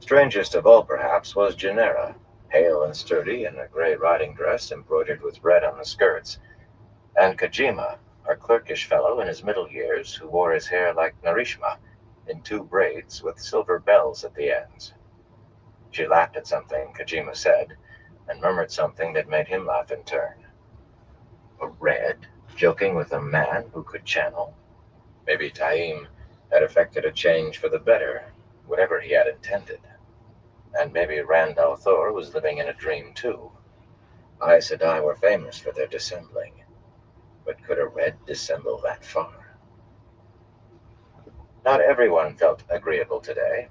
Speaker 2: Strangest of all, perhaps, was Genera, pale and sturdy in a gray riding dress embroidered with red on the skirts, and Kajima, a clerkish fellow in his middle years who wore his hair like Narishma, in 2 braids with silver bells at the ends. She laughed at something Kajima said, and murmured something that made him laugh in turn. A red, joking with a man who could channel? Maybe Taim had effected a change for the better, whatever he had intended. And maybe Rand al'Thor was living in a dream too. Aes Sedai were famous for their dissembling. But could a red dissemble that far? Not everyone felt agreeable today.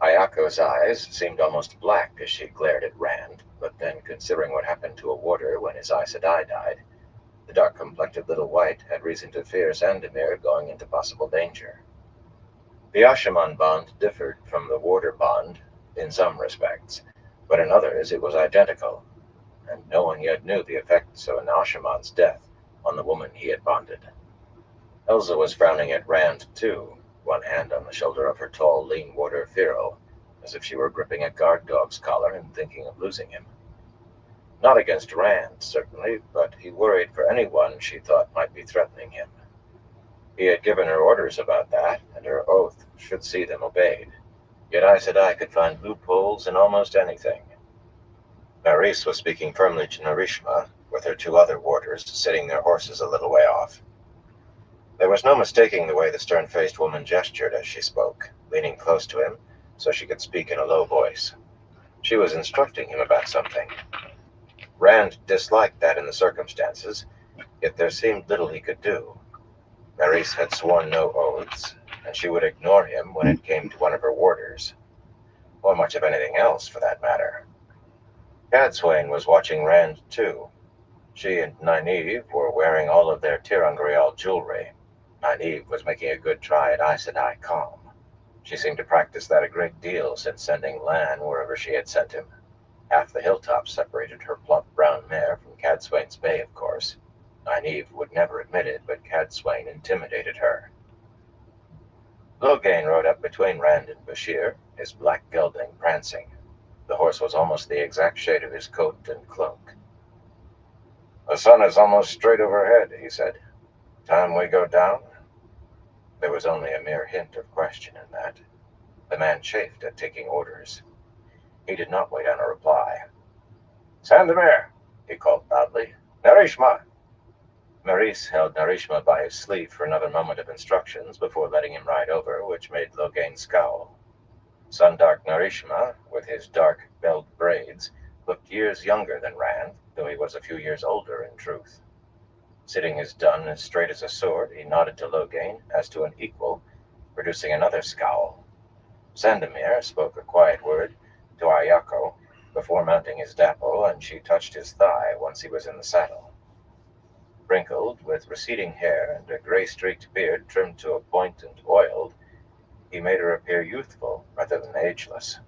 Speaker 2: Ayako's eyes seemed almost black as she glared at Rand, but then considering what happened to a warder when his Aes Sedai died, the dark-complected little white had reason to fear Sandemir going into possible danger. The Ashaman bond differed from the warder bond in some respects, but in others it was identical, and no one yet knew the effects of an Ashaman's death on the woman he had bonded. Elza was frowning at Rand, too, one hand on the shoulder of her tall, lean warder Firo, as if she were gripping a guard dog's collar and thinking of losing him. Not against Rand, certainly, but he worried for anyone she thought might be threatening him. He had given her orders about that, and her oath should see them obeyed. Yet Aes Sedai could find loopholes in almost anything. Maurice was speaking firmly to Narishma, with her 2 other warders sitting their horses a little way off. There was no mistaking the way the stern-faced woman gestured as she spoke, leaning close to him so she could speak in a low voice. She was instructing him about something. Rand disliked that in the circumstances, yet there seemed little he could do. Maurice had sworn no oaths, and she would ignore him when it came to one of her warders. Or much of anything else, for that matter. Cadswain was watching Rand, too. She and Nynaeve were wearing all of their Tirangreal jewelry. Nynaeve was making a good try at Aes Sedai calm. She seemed to practice that a great deal since sending Lan wherever she had sent him. Half the hilltops separated her plump brown mare from Cadsuane's bay, of course. Nynaeve would never admit it, but Cadsuane intimidated her. Logain rode up between Rand and Bashir, his black gelding prancing. The horse was almost the exact shade of his coat and cloak. "The sun is almost straight overhead," he said. "Time we go down?" There was only a mere hint of question in that. The man chafed at taking orders. He did not wait on a reply. "Sandemir!" he called loudly. "Narishma!" Maurice held Narishma by his sleeve for another moment of instructions before letting him ride over, which made Logain scowl. Sundark Narishma, with his dark, belled braids, looked years younger than Rand, though he was a few years older in truth. Sitting his dun as straight as a sword, he nodded to Logain as to an equal, producing another scowl. Sandemir spoke a quiet word to Ayako before mounting his dapple, and she touched his thigh once he was in the saddle. Wrinkled, with receding hair and a gray-streaked beard trimmed to a point and oiled, he made her appear youthful rather than ageless.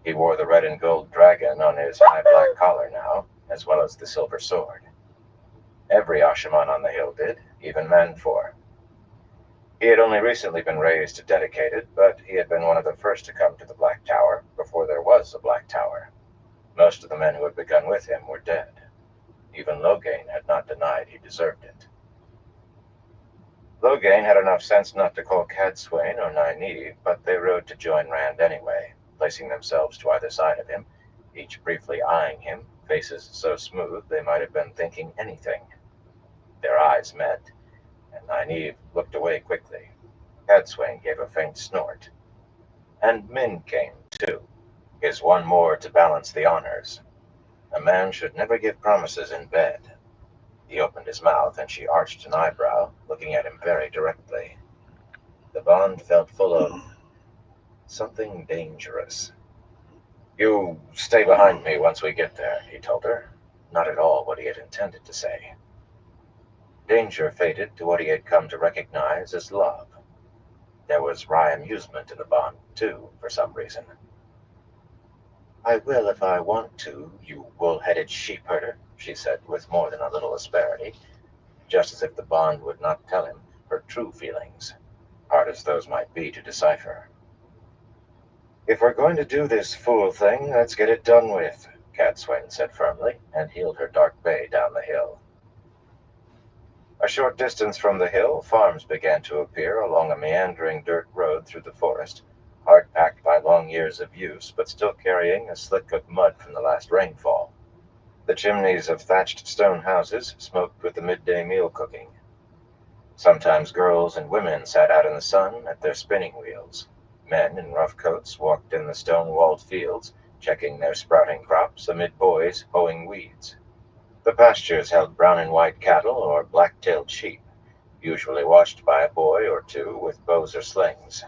Speaker 2: He wore the red and gold dragon on his high black collar now, as well as the silver sword. Every Ashaman on the hill did, even Manfor. He had only recently been raised to dedicated, but he had been one of the first to come to the Black Tower before there was a Black Tower. Most of the men who had begun with him were dead. Even Logain had not denied he deserved it. Logain had enough sense not to call Cadsuane or Nynaeve, but they rode to join Rand anyway, placing themselves to either side of him, each briefly eyeing him, faces so smooth they might have been thinking anything. Their eyes met, and Nynaeve looked away quickly. Cadsuane gave a faint snort. And Min came, too, his one more to balance the honors. A man should never give promises in bed. He opened his mouth, and she arched an eyebrow, looking at him very directly. The bond felt full of something dangerous. "You stay behind me once we get there," he told her. Not at all what he had intended to say. Danger faded to what he had come to recognize as love. There was wry amusement in the bond, too, for some reason. "I will if I want to, you wool-headed sheep-herder," she said with more than a little asperity, just as if the bond would not tell him her true feelings, hard as those might be to decipher. "If we're going to do this fool thing, let's get it done with," Cadsuane said firmly, and heeled her dark bay down the hill. A short distance from the hill, farms began to appear along a meandering dirt road through the forest, hard-packed by long years of use, but still carrying a slick of mud from the last rainfall. The chimneys of thatched stone houses smoked with the midday meal cooking. Sometimes girls and women sat out in the sun at their spinning wheels. Men in rough coats walked in the stone-walled fields, checking their sprouting crops amid boys hoeing weeds. The pastures held brown and white cattle or black-tailed sheep, usually watched by a boy or two with bows or slings.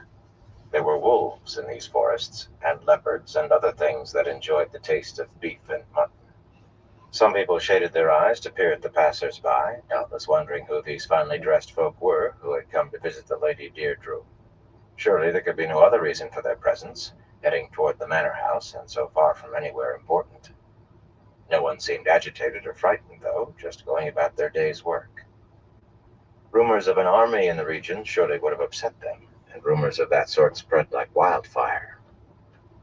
Speaker 2: There were wolves in these forests, and leopards and other things that enjoyed the taste of beef and mutton. Some people shaded their eyes to peer at the passers-by, doubtless wondering who these finely dressed folk were who had come to visit the Lady Deirdre. Surely there could be no other reason for their presence, heading toward the manor house and so far from anywhere important. No one seemed agitated or frightened, though, just going about their day's work. Rumors of an army in the region surely would have upset them, and rumors of that sort spread like wildfire.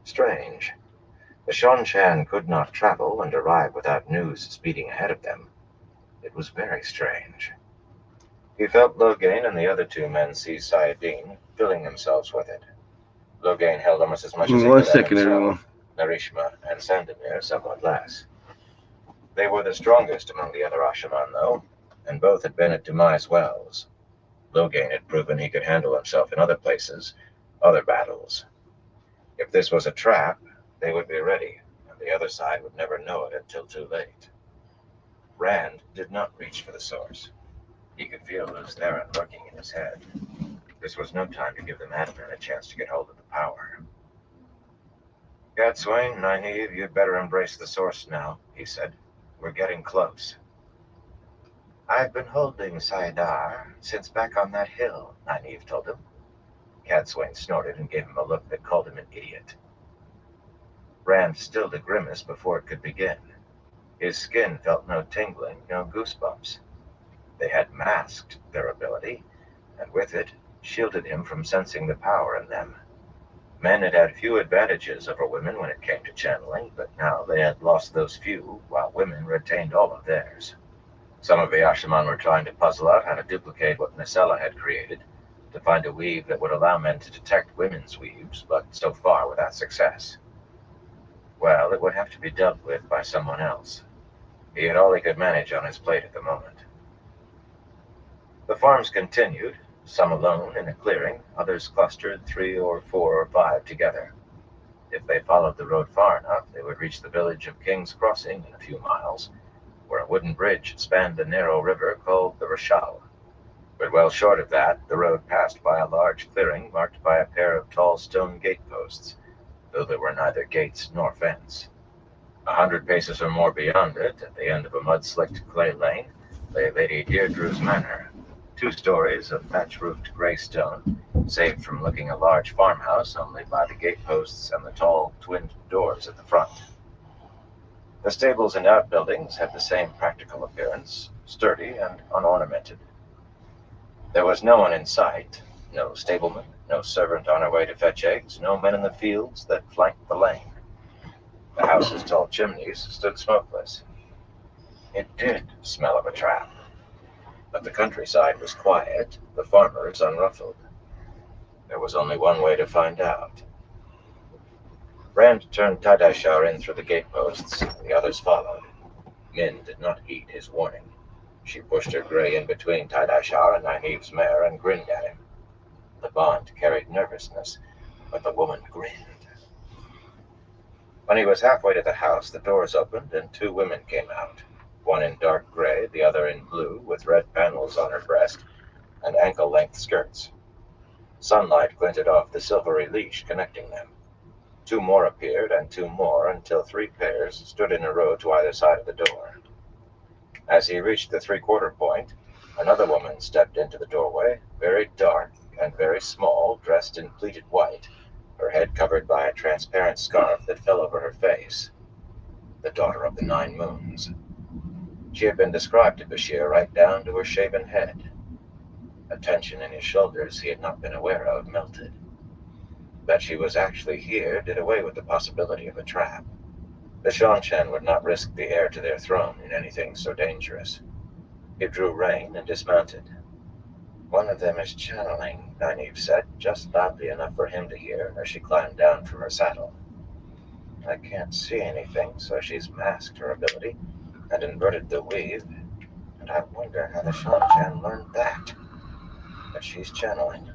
Speaker 2: Strange. The Shonchan could not travel and arrive without news speeding ahead of them. It was very strange. He felt Logain and the other two men seize Sayadine, filling themselves with it. Logain held almost as much as he
Speaker 3: One
Speaker 2: could have
Speaker 3: second,
Speaker 2: himself.
Speaker 3: everyone.
Speaker 2: Narishma and Sandemir somewhat less. They were the strongest among the other Ashaman, though, and both had been at Dumai's wells. Logain had proven he could handle himself in other places, other battles. If this was a trap, they would be ready, and the other side would never know it until too late. Rand did not reach for the source. He could feel Luz Theron lurking in his head. This was no time to give the madman a chance to get hold of the power. "Cadsuane, Nynaeve, you'd better embrace the source now," he said. "We're getting close." I've been holding Saidar since back on that hill, Nynaeve told him. Cadswain snorted and gave him a look that called him an idiot. Rand stilled a grimace before it could begin. His skin felt no tingling, no goosebumps. They had masked their ability, and with it, shielded him from sensing the power in them. Men had had few advantages over women when it came to channeling, but now they had lost those few, while women retained all of theirs. Some of the Ashaman were trying to puzzle out how to duplicate what Nasella had created, to find a weave that would allow men to detect women's weaves, but so far without success. Well, it would have to be dealt with by someone else. He had all he could manage on his plate at the moment. The farms continued, some alone in a clearing, others clustered 3 or 4 or 5 together. If they followed the road far enough, they would reach the village of King's Crossing in a few miles, where a wooden bridge spanned the narrow river called the Rashal. But well short of that, the road passed by a large clearing marked by a pair of tall stone gateposts, though there were neither gates nor fence. 100 paces or more beyond it, at the end of a mud-slicked clay lane, lay Lady Deirdre's manor, 2 stories of thatch-roofed gray stone, saved from looking a large farmhouse only by the gateposts and the tall, twinned doors at the front. The stables and outbuildings had the same practical appearance, sturdy and unornamented. There was no one in sight, no stableman, no servant on her way to fetch eggs, no men in the fields that flanked the lane. The house's tall chimneys stood smokeless. It did smell of a trap. But the countryside was quiet, the farmers unruffled. There was only one way to find out. Rand turned Tidashar in through the gateposts, and the others followed. Min did not heed his warning. She pushed her gray in between Tidashar and Nynaeve's mare and grinned at him. The bond carried nervousness, but the woman grinned. When he was halfway to the house, the doors opened and 2 women came out, one in dark gray, the other in blue, with red panels on her breast and ankle-length skirts. Sunlight glinted off the silvery leash connecting them. 2 more appeared, and 2 more, until 3 pairs stood in a row to either side of the door. As he reached the 3/4 point, another woman stepped into the doorway, very dark and very small, dressed in pleated white, her head covered by a transparent scarf that fell over her face. The daughter of the 9 Moons. She had been described to Bashir right down to her shaven head. A tension in his shoulders he had not been aware of melted. That she was actually here did away with the possibility of a trap. The Shanshan would not risk the heir to their throne in anything so dangerous. He drew rein and dismounted. One of them is channeling, Nynaeve said, just loudly enough for him to hear as she climbed down from her saddle. I can't see anything, so she's masked her ability and inverted the weave, and I wonder how the Shanshan learned that. But she's channeling.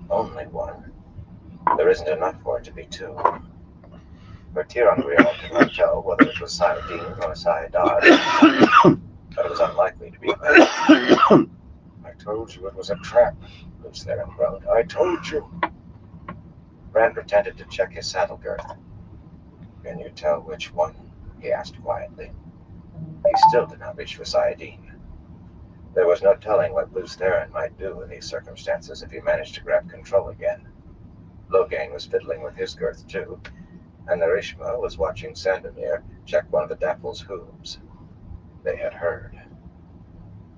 Speaker 2: Only one. There isn't enough for it to be 2. Her Tirangriel could not tell whether it was Saidin or Saidar, but it was unlikely to be her. I told you it was a trap, Luce there groaned. I told you. Rand pretended to check his saddle girth. Can you tell which one? He asked quietly. He still did not reach for Saidin. There was no telling what Luce Theron might do in these circumstances if he managed to grab control again. Logain was fiddling with his girth too, and Narishma was watching Sandomir check one of the Dapple's hooves. They had heard.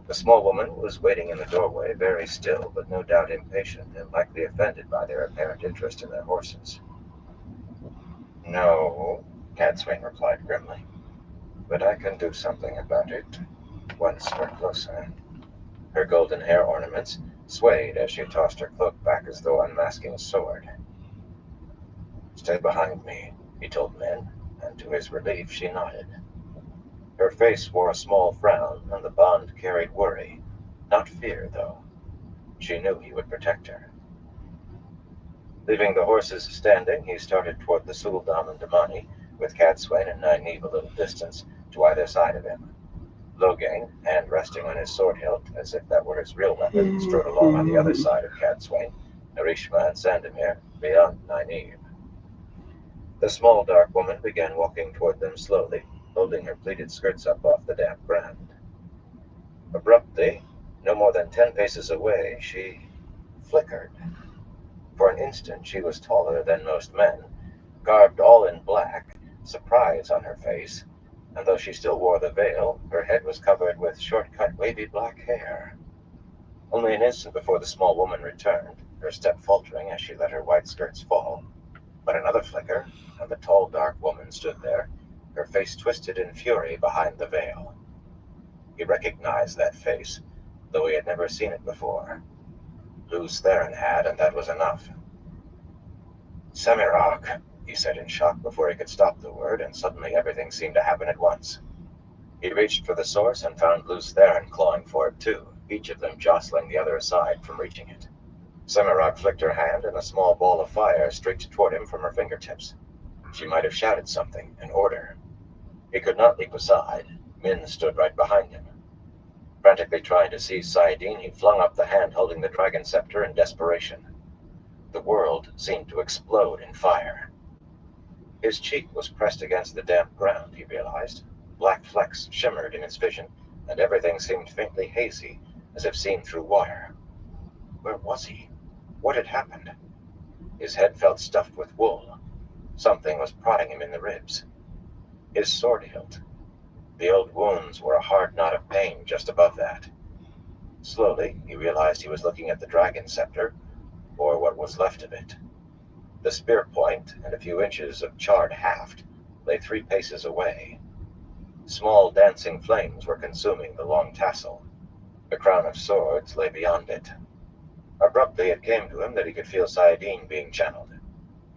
Speaker 2: The small woman was waiting in the doorway, very still, but no doubt impatient and likely offended by their apparent interest in their horses. No, Cadswain replied grimly, but I can do something about it once we're closer. Her golden hair ornaments swayed as she tossed her cloak back as though unmasking a sword. Stay behind me, he told Min, and to his relief she nodded. Her face wore a small frown, and the bond carried worry. Not fear, though. She knew he would protect her. Leaving the horses standing, he started toward the Suldam and Damani, with Cadswain and Nynaeve a little distance to either side of him. Logain, hand resting on his sword hilt, as if that were his real weapon, strode along on the other side of Cadswain, Narishma and Sandomir, beyond Nynaeve. The small dark woman began walking toward them slowly, holding her pleated skirts up off the damp ground. Abruptly, no more than 10 paces away, she flickered. For an instant she was taller than most men, garbed all in black, surprise on her face, and though she still wore the veil, her head was covered with short-cut wavy black hair. Only an instant before the small woman returned, her step faltering as she let her white skirts fall. But another flicker, and the tall, dark woman stood there, her face twisted in fury behind the veil. He recognized that face, though he had never seen it before. Luz Theron had, and that was enough. "Semirog," he said in shock before he could stop the word, and suddenly everything seemed to happen at once. He reached for the source and found Luz Theron clawing for it too, each of them jostling the other aside from reaching it. Semirog flicked her hand, and a small ball of fire streaked toward him from her fingertips. She might have shouted something, an order. He could not leap aside. Min stood right behind him. Frantically trying to seize Saidin, he flung up the hand holding the dragon scepter in desperation. The world seemed to explode in fire. His cheek was pressed against the damp ground, he realized. Black flecks shimmered in his vision, and everything seemed faintly hazy, as if seen through wire. Where was he? What had happened? His head felt stuffed with wool. Something was prodding him in the ribs. His sword hilt. The old wounds were a hard knot of pain just above that. Slowly, he realized he was looking at the dragon scepter, or what was left of it. The spear point and a few inches of charred haft lay 3 paces away. Small dancing flames were consuming the long tassel. The crown of swords lay beyond it. Abruptly it came to him that he could feel Saidin being channeled.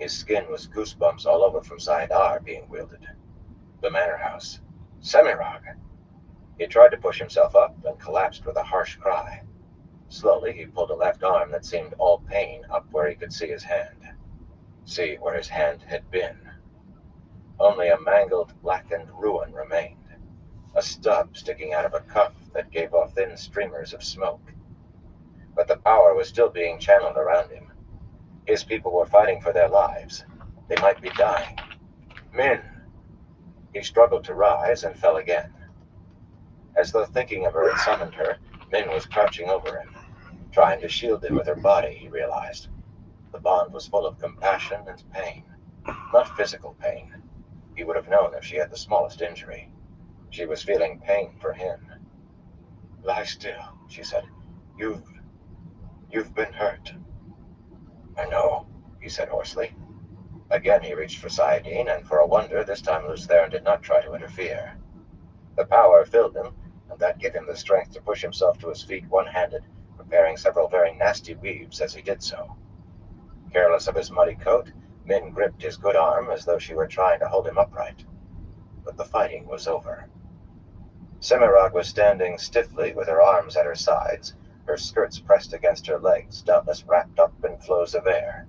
Speaker 2: His skin was goosebumps all over from Saidar being wielded. The manor house. Semirog! He tried to push himself up and collapsed with a harsh cry. Slowly he pulled a left arm that seemed all pain up where he could see his hand. See where his hand had been. Only a mangled, blackened ruin remained. A stub sticking out of a cuff that gave off thin streamers of smoke. But the power was still being channeled around him. His people were fighting for their lives. They might be dying. Min! He struggled to rise and fell again. As though thinking of her had summoned her, Min was crouching over him, trying to shield him with her body, he realized. The bond was full of compassion and pain. Not physical pain. He would have known if she had the smallest injury. She was feeling pain for him. "Lie still," she said. You've been hurt." "I know," he said hoarsely. Again he reached for Saidin, and for a wonder, this time Luz Theron did not try to interfere. The power filled him, and that gave him the strength to push himself to his feet one-handed, preparing several very nasty weaves as he did so. Careless of his muddy coat, Min gripped his good arm as though she were trying to hold him upright. But the fighting was over. Semirog was standing stiffly with her arms at her sides, her skirts pressed against her legs, doubtless wrapped up in flows of air.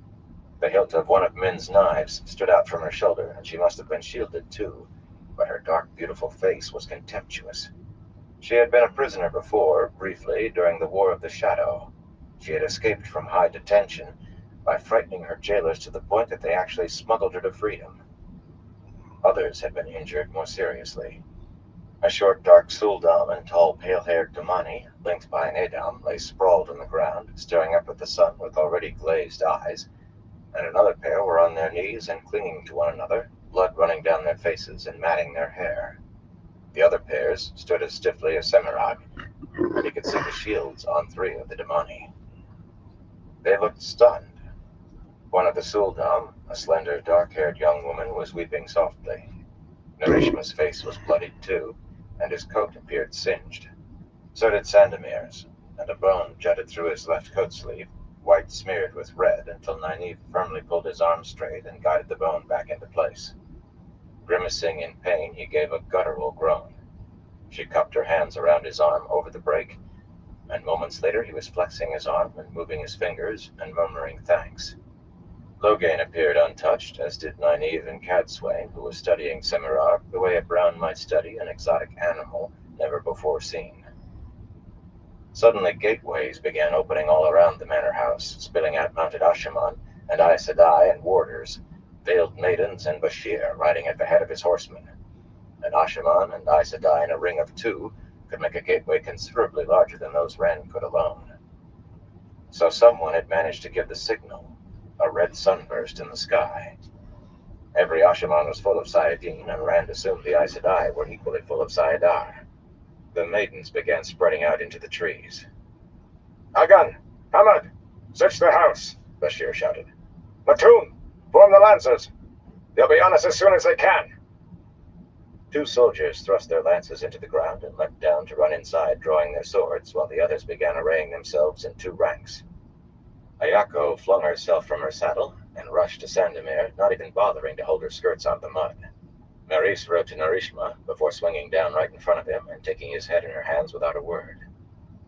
Speaker 2: The hilt of one of Min's knives stood out from her shoulder, and she must have been shielded too, but her dark, beautiful face was contemptuous. She had been a prisoner before, briefly, during the War of the Shadow. She had escaped from high detention by frightening her jailers to the point that they actually smuggled her to freedom. Others had been injured more seriously. A short, dark Suldam and tall, pale-haired Damani, linked by an Edam, lay sprawled on the ground, staring up at the sun with already glazed eyes, and another pair were on their knees and clinging to one another, blood running down their faces and matting their hair. The other pairs stood as stiffly as Semirog, and he could see the shields on 3 of the Damani. They looked stunned. One of the Suldam, a slender, dark-haired young woman, was weeping softly. Narishma's face was bloodied too, and his coat appeared singed. So did Sandemir's, and a bone jutted through his left coat sleeve, white smeared with red, until Nynaeve firmly pulled his arm straight and guided the bone back into place. Grimacing in pain, he gave a guttural groan. She cupped her hands around his arm over the break, and moments later he was flexing his arm and moving his fingers and murmuring thanks. Loghain appeared untouched, as did Nynaeve and Cadswain, who was studying Semirog the way a brown might study an exotic animal never before seen. Suddenly gateways began opening all around the manor house, spilling out mounted Ashaman and Aes Sedai and warders, veiled maidens and Bashir riding at the head of his horsemen. And Ashaman and Aes Sedai in a ring of 2, could make a gateway considerably larger than those Rand could alone. So someone had managed to give the signal, a red sunburst in the sky. Every Ashaman was full of Sayadin, and Rand assumed the Aes Sedai were equally full of Sayadar. The maidens began spreading out into the trees. Agan! Hamad! Search the house! Bashir shouted. Platoon! Form the lancers! They'll be on us as soon as they can! 2 soldiers thrust their lances into the ground and leapt down to run inside, drawing their swords, while the others began arraying themselves in 2 ranks. Ayako flung herself from her saddle and rushed to Sandemir, not even bothering to hold her skirts on the mud. Maurice rode to Narishma before swinging down right in front of him and taking his head in her hands without a word.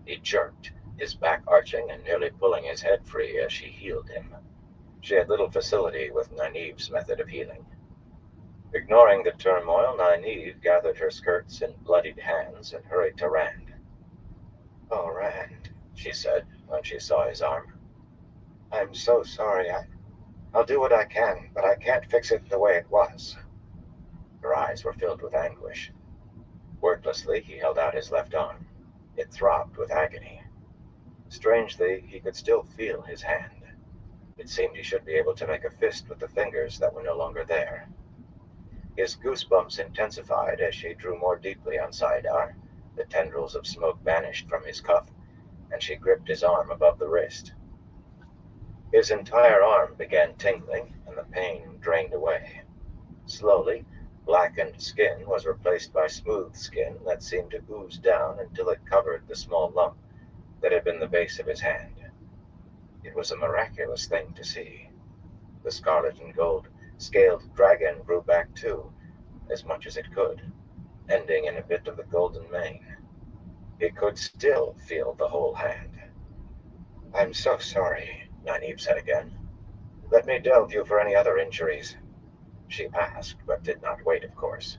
Speaker 2: He jerked, his back arching and nearly pulling his head free as she healed him. She had little facility with Nynaeve's method of healing. Ignoring the turmoil, Nynaeve gathered her skirts in bloodied hands and hurried to Rand. "Oh, Rand," she said when she saw his arm. "I'm so sorry. I'll do what I can, but I can't fix it the way it was." Her eyes were filled with anguish. Wordlessly, he held out his left arm. It throbbed with agony. Strangely, he could still feel his hand. It seemed he should be able to make a fist with the fingers that were no longer there. His goosebumps intensified as she drew more deeply on Saidar. The tendrils of smoke vanished from his cuff, and she gripped his arm above the wrist. His entire arm began tingling, and the pain drained away. Slowly, blackened skin was replaced by smooth skin that seemed to ooze down until it covered the small lump that had been the base of his hand. It was a miraculous thing to see. The scarlet and gold scaled dragon grew back too, as much as it could, ending in a bit of the golden mane. He could still feel the whole hand. "I'm so sorry," Nynaeve said again. "Let me delve you for any other injuries." She asked, but did not wait, of course.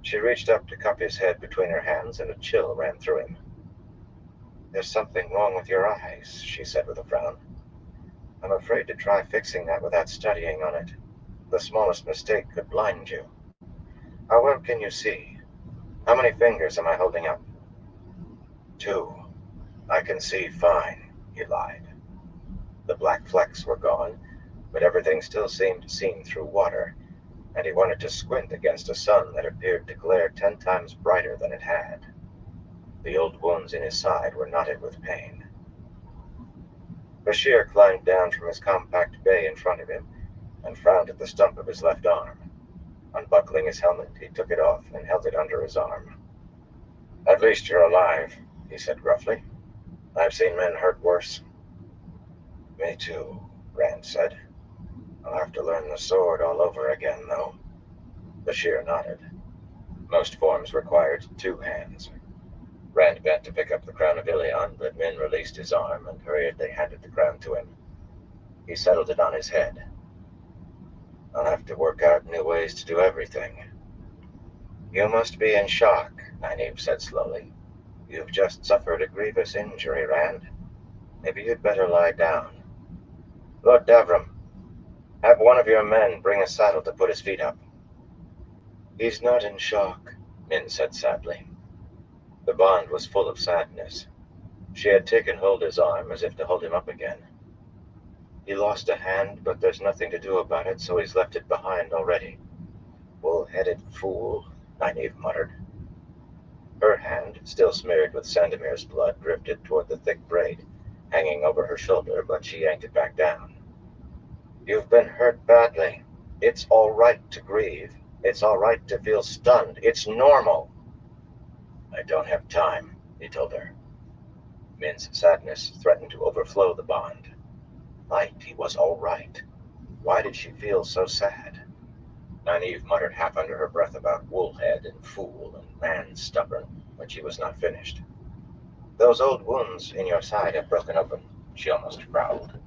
Speaker 2: She reached up to cup his head between her hands, and a chill ran through him. "There's something wrong with your eyes," she said with a frown. "I'm afraid to try fixing that without studying on it. The smallest mistake could blind you. How well can you see? How many fingers am I holding up?" "2. I can see fine," he lied. The black flecks were gone, but everything still seemed seen through water, and he wanted to squint against a sun that appeared to glare 10 times brighter than it had. The old wounds in his side were knotted with pain. Bashir climbed down from his compact bay in front of him and frowned at the stump of his left arm. Unbuckling his helmet, he took it off and held it under his arm. "At least you're alive," he said gruffly. "I've seen men hurt worse." "Me too," Rand said. "I'll have to learn the sword all over again, though." Bashir nodded. Most forms required 2 hands. Rand bent to pick up the crown of Ilion, but Min released his arm and hurriedly handed the crown to him. He settled it on his head. "I'll have to work out new ways to do everything." "You must be in shock," Nynaeve said slowly. "You've just suffered a grievous injury, Rand. Maybe you'd better lie down. Lord Davram, have one of your men bring a saddle to put his feet up." "He's not in shock," Min said sadly. The bond was full of sadness. She had taken hold of his arm as if to hold him up again. "He lost a hand, but there's nothing to do about it, so he's left it behind already." "Bull-headed fool," Nynaeve muttered. Her hand, still smeared with Sandemir's blood, drifted toward the thick braid, hanging over her shoulder, but she yanked it back down. "You've been hurt badly. It's all right to grieve. It's all right to feel stunned. It's normal." "I don't have time," he told her. Min's sadness threatened to overflow the bond. Right, he was all right. Why did she feel so sad? Nynaeve muttered half under her breath about woolhead and fool and man stubborn, but she was not finished. "Those old wounds in your side have broken open," she almost growled.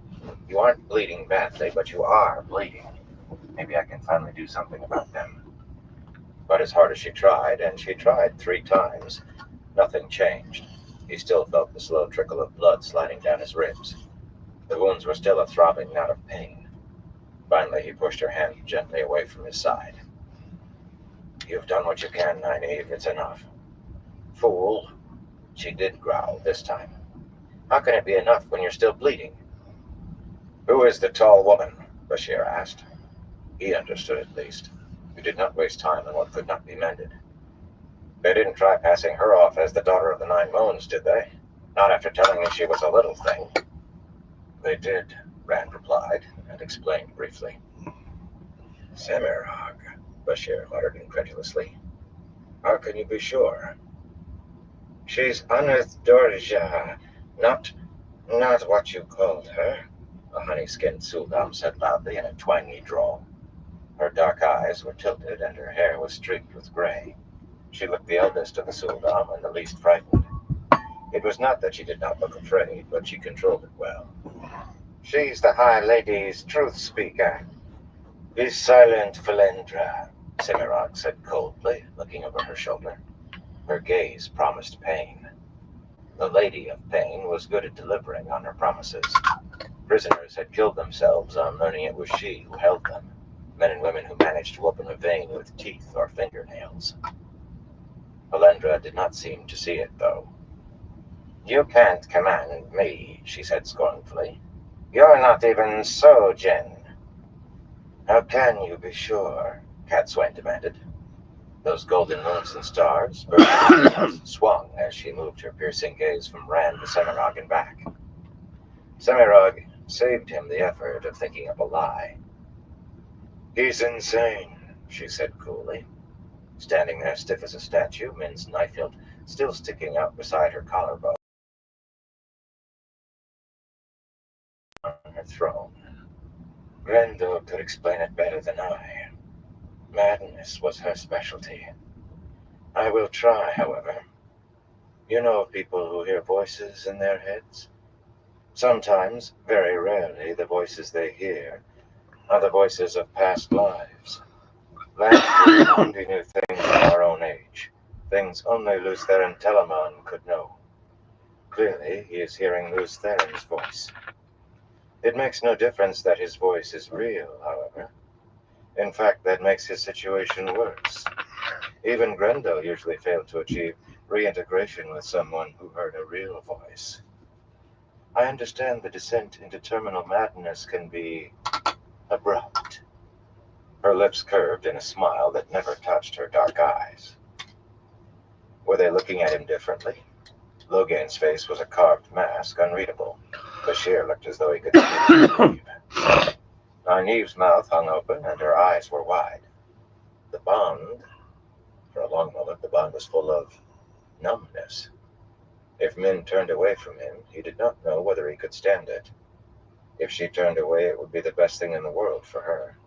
Speaker 2: "You aren't bleeding badly, but you are bleeding. Maybe I can finally do something about them." But as hard as she tried, and she tried 3 times, nothing changed. He still felt the slow trickle of blood sliding down his ribs. The wounds were still a throbbing knot of pain. Finally, he pushed her hand gently away from his side. "You've done what you can, Nynaeve. It's enough." Fool. She did growl this time. How can it be enough when you're still bleeding? Who is the tall woman? Bashir asked. He understood at least. He did not waste time on what could not be mended. They didn't try passing her off as the daughter of the Nine Moons, did they? Not after telling me she was a little thing. They did, Rand replied, and explained briefly. Semirog, Bashir muttered incredulously. How can you be sure? She's Aneth Dorja, not what you called her, a honey-skinned Suldam said loudly in a twangy drawl. Her dark eyes were tilted and her hair was streaked with gray. She looked the eldest of the Suldam and the least frightened. It was not that she did not look afraid, but she controlled it well. She's the High Lady's truth speaker. Be silent, Valendra, Semirog said coldly, looking over her shoulder. Her gaze promised pain. The Lady of Pain was good at delivering on her promises. Prisoners had killed themselves on learning it was she who held them, men and women who managed to open a vein with teeth or fingernails. Valendra did not seem to see it, though. You can't command me, she said scornfully. You're not even Sojin. How can you be sure? Catswain demanded. Those golden moons and stars swung as she moved her piercing gaze from Rand to Semirog and back. Semirog saved him the effort of thinking up a lie. He's insane, she said coolly. Standing there stiff as a statue, Min's knife hilt still sticking out beside her collarbone on her throne. Grendel could explain it better than I. Madness was her specialty. I will try, however. You know of people who hear voices in their heads? Sometimes, very rarely, the voices they hear are the voices of past lives. Last only knew things of our own age, things only Luz Theron Telamon could know. Clearly, he is hearing Luz Theron's voice. It makes no difference that his voice is real, however. In fact, that makes his situation worse. Even Grendel usually failed to achieve reintegration with someone who heard a real voice. I understand the descent into terminal madness can be abrupt. Her lips curved in a smile that never touched her dark eyes. Were they looking at him differently? Logain's face was a carved mask, unreadable. Bashir looked as though he could see Nynaeve's mouth hung open, and her eyes were wide. The bond, for a long moment, the bond was full of numbness. If Min turned away from him, he did not know whether he could stand it. If she turned away, it would be the best thing in the world for her.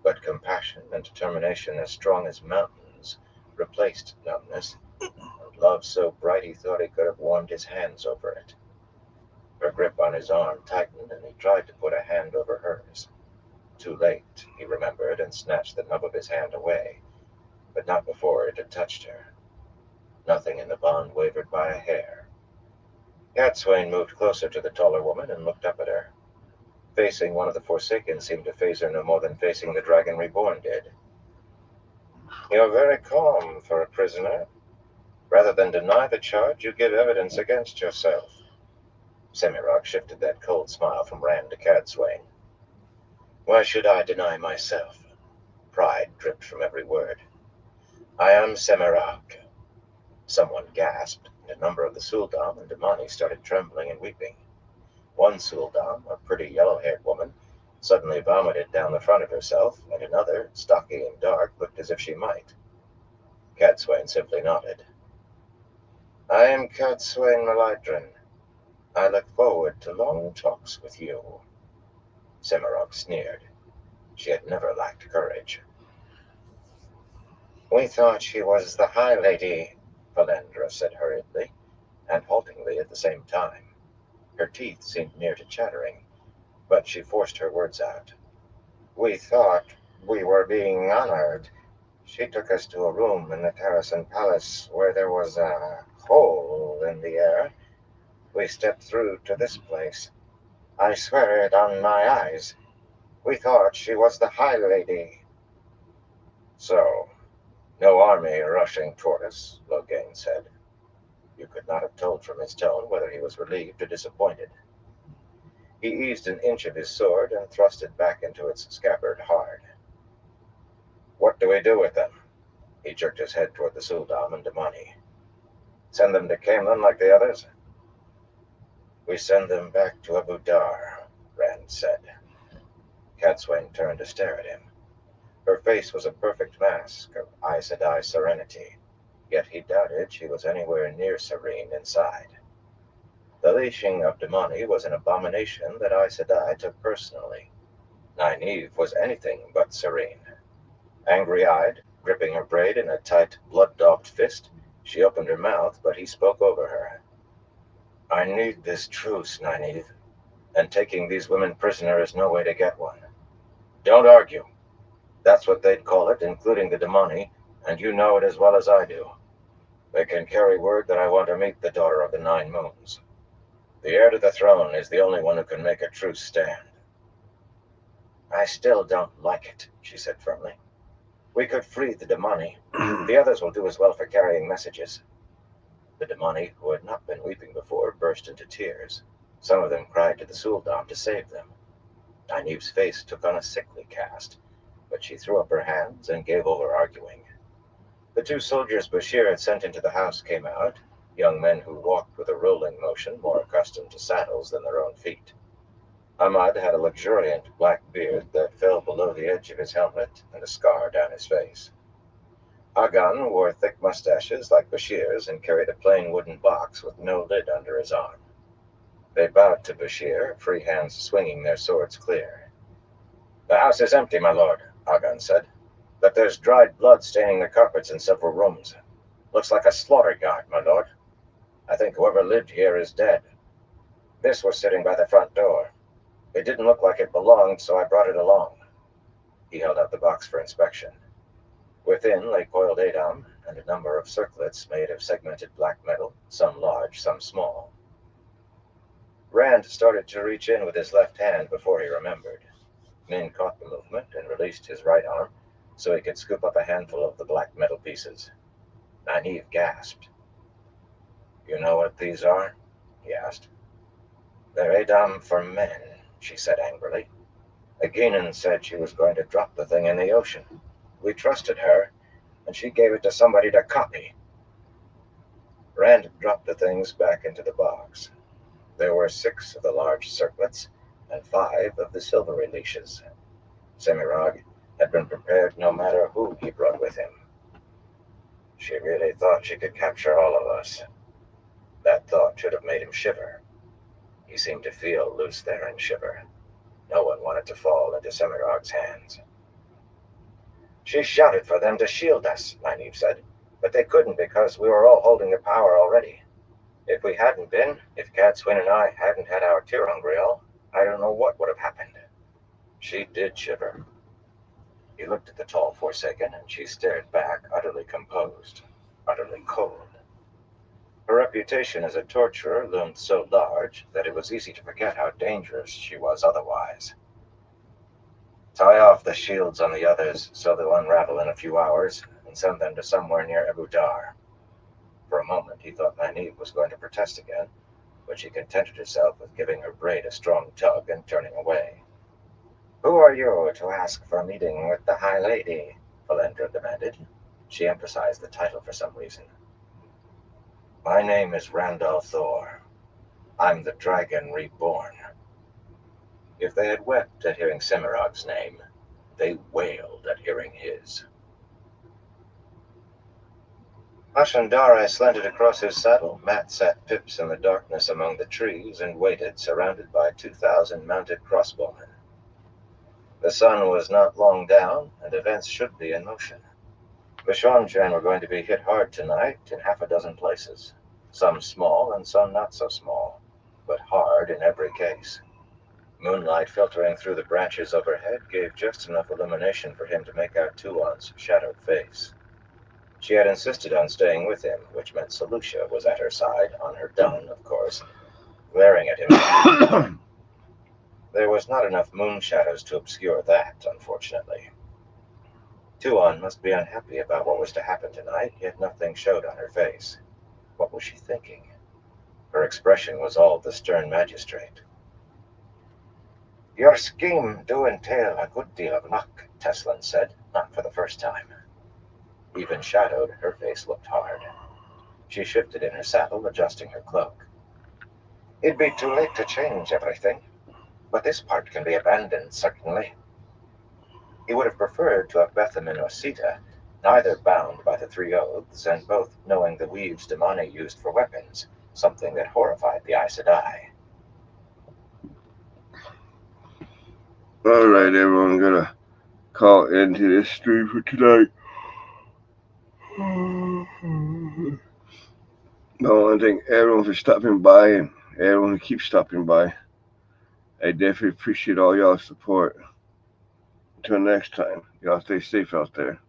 Speaker 2: But compassion and determination as strong as mountains replaced numbness, and love so bright he thought he could have warmed his hands over it. Her grip on his arm tightened, and he tried to put a hand over hers. Too late, he remembered, and snatched the nub of his hand away, but not before it had touched her. Nothing in the bond wavered by a hair. Catswain moved closer to the taller woman and looked up at her. Facing one of the Forsaken seemed to faze her no more than facing the Dragon Reborn did. You're very calm for a prisoner. Rather than deny the charge, you give evidence against yourself. Semirog shifted that cold smile from Rand to Catswain. Why should I deny myself? Pride dripped from every word. I am Semirog. Someone gasped, and a number of the Suldam and Damani started trembling and weeping. One Suldam, a pretty yellow-haired woman, suddenly vomited down the front of herself, and another, stocky and dark, looked as if she might. Catswain simply nodded. I am Catswain Malydrin. I look forward to long talks with you. Semirog sneered. She had never lacked courage. We thought she was the High Lady, Valendra said hurriedly, and haltingly at the same time. Her teeth seemed near to chattering, but she forced her words out. We thought we were being honored. She took us to a room in the Terrasan Palace where there was a hole in the air. We stepped through to this place. I swear it on my eyes. We thought she was the High Lady. So, no army rushing toward us, Logain said.
Speaker 4: not have told from his tone whether he was relieved or disappointed. He eased an inch of his sword and thrust it back into its scabbard hard. What do we do with them? He jerked his head toward the Suldam and Damani. Send them to Camelin like the others? We send them back to Abu Dar, Rand said. Cadsuane turned to stare at him. Her face was a perfect mask of Aes Sedai serenity, yet he doubted she was anywhere near serene inside. The leashing of Damani was an abomination that Aes Sedai took personally. Nynaeve was anything but serene. Angry-eyed, gripping her braid in a tight, blood-daubed fist, she opened her mouth, but he spoke over her. I need this truce, Nynaeve, and taking these women prisoner is no way to get one. Don't argue. That's what they'd call it, including the Damani, and you know it as well as I do. They can carry word that I want to meet the daughter of the Nine Moons. The heir to the throne is the only one who can make a truce stand. I still don't like it, she said firmly. We could free the Damani. The others will do as well for carrying messages. The Damani, who had not been weeping before, burst into tears. Some of them cried to the Suldam to save them. Nynaeve's face took on a sickly cast, but she threw up her hands and gave over arguing. The two soldiers Bashir had sent into the house came out, young men who walked with a rolling motion more accustomed to saddles than their own feet. Ahmad had a luxuriant black beard that fell below the edge of his helmet and a scar down his face. Agan wore thick mustaches like Bashir's and carried a plain wooden box with no lid under his arm. They bowed to Bashir, free hands swinging their swords clear. The house is empty, my lord, Agan said, but there's dried blood staining the carpets in several rooms. Looks like a slaughter yard, my lord. I think whoever lived here is dead. This was sitting by the front door. It didn't look like it belonged, so I brought it along. He held out the box for inspection. Within lay coiled Adam and a number of circlets made of segmented black metal, some large, some small. Rand started to reach in with his left hand before he remembered. Min caught the movement and released his right arm so he could scoop up a handful of the black metal pieces. Nynaeve gasped. You know what these are? He asked. They're Adam for men, she said angrily. Agenan said she was going to drop the thing in the ocean. We trusted her, and she gave it to somebody to copy. Rand dropped the things back into the box. There were 6 of the large circlets and 5 of the silvery leashes. Semirag had been prepared no matter who he brought with him. She really thought she could capture all of us. That thought should have made him shiver. He seemed to feel loose there and shiver. No one wanted to fall into Semirag's hands. She shouted for them to shield us, Nynaeve said, but they couldn't because we were all holding the power already. If we hadn't been, if Cadsuane and I hadn't had our Tirangriel, I don't know what would have happened. She did shiver. He looked at the tall Forsaken, and she stared back, utterly composed, utterly cold. Her reputation as a torturer loomed so large that it was easy to forget how dangerous she was otherwise. Tie off the shields on the others so they'll unravel in a few hours, and send them to somewhere near Abu Dar. For a moment he thought Nynaeve was going to protest again, but she contented herself with giving her braid a strong tug and turning away. Who are you to ask for a meeting with the High Lady? Valendra demanded. She emphasized the title for some reason. My name is Randall Thor. I'm the Dragon Reborn. If they had wept at hearing Semirag's name, they wailed at hearing his. Ashandara slanted across his saddle. Mat sat pips in the darkness among the trees and waited, surrounded by 2,000 mounted crossbowmen. The sun was not long down, and events should be in motion. Bashanjan were going to be hit hard tonight in half a dozen places, some small and some not so small, but hard in every case. Moonlight filtering through the branches overhead gave just enough illumination for him to make out Tuon's shadowed face. She had insisted on staying with him, which meant Selucia was at her side, on her dun, of course, glaring at him. There was not enough moon shadows to obscure that, unfortunately. Tuon must be unhappy about what was to happen tonight, yet nothing showed on her face. What was she thinking? Her expression was all the stern magistrate. Your scheme do entail a good deal of luck, Teslin said, not for the first time. Even shadowed, her face looked hard. She shifted in her saddle, adjusting her cloak. It'd be too late to change everything, but this part can be abandoned, certainly. He would have preferred to have Bethan and Osita, neither bound by the three oaths, and both knowing the weaves Damani used for weapons, something that horrified the Aes Sedai.
Speaker 3: Alright, everyone, I'm gonna call into this stream for tonight. I want to thank everyone for stopping by and everyone who keeps stopping by. I definitely appreciate all y'all's support. Until next time, y'all stay safe out there.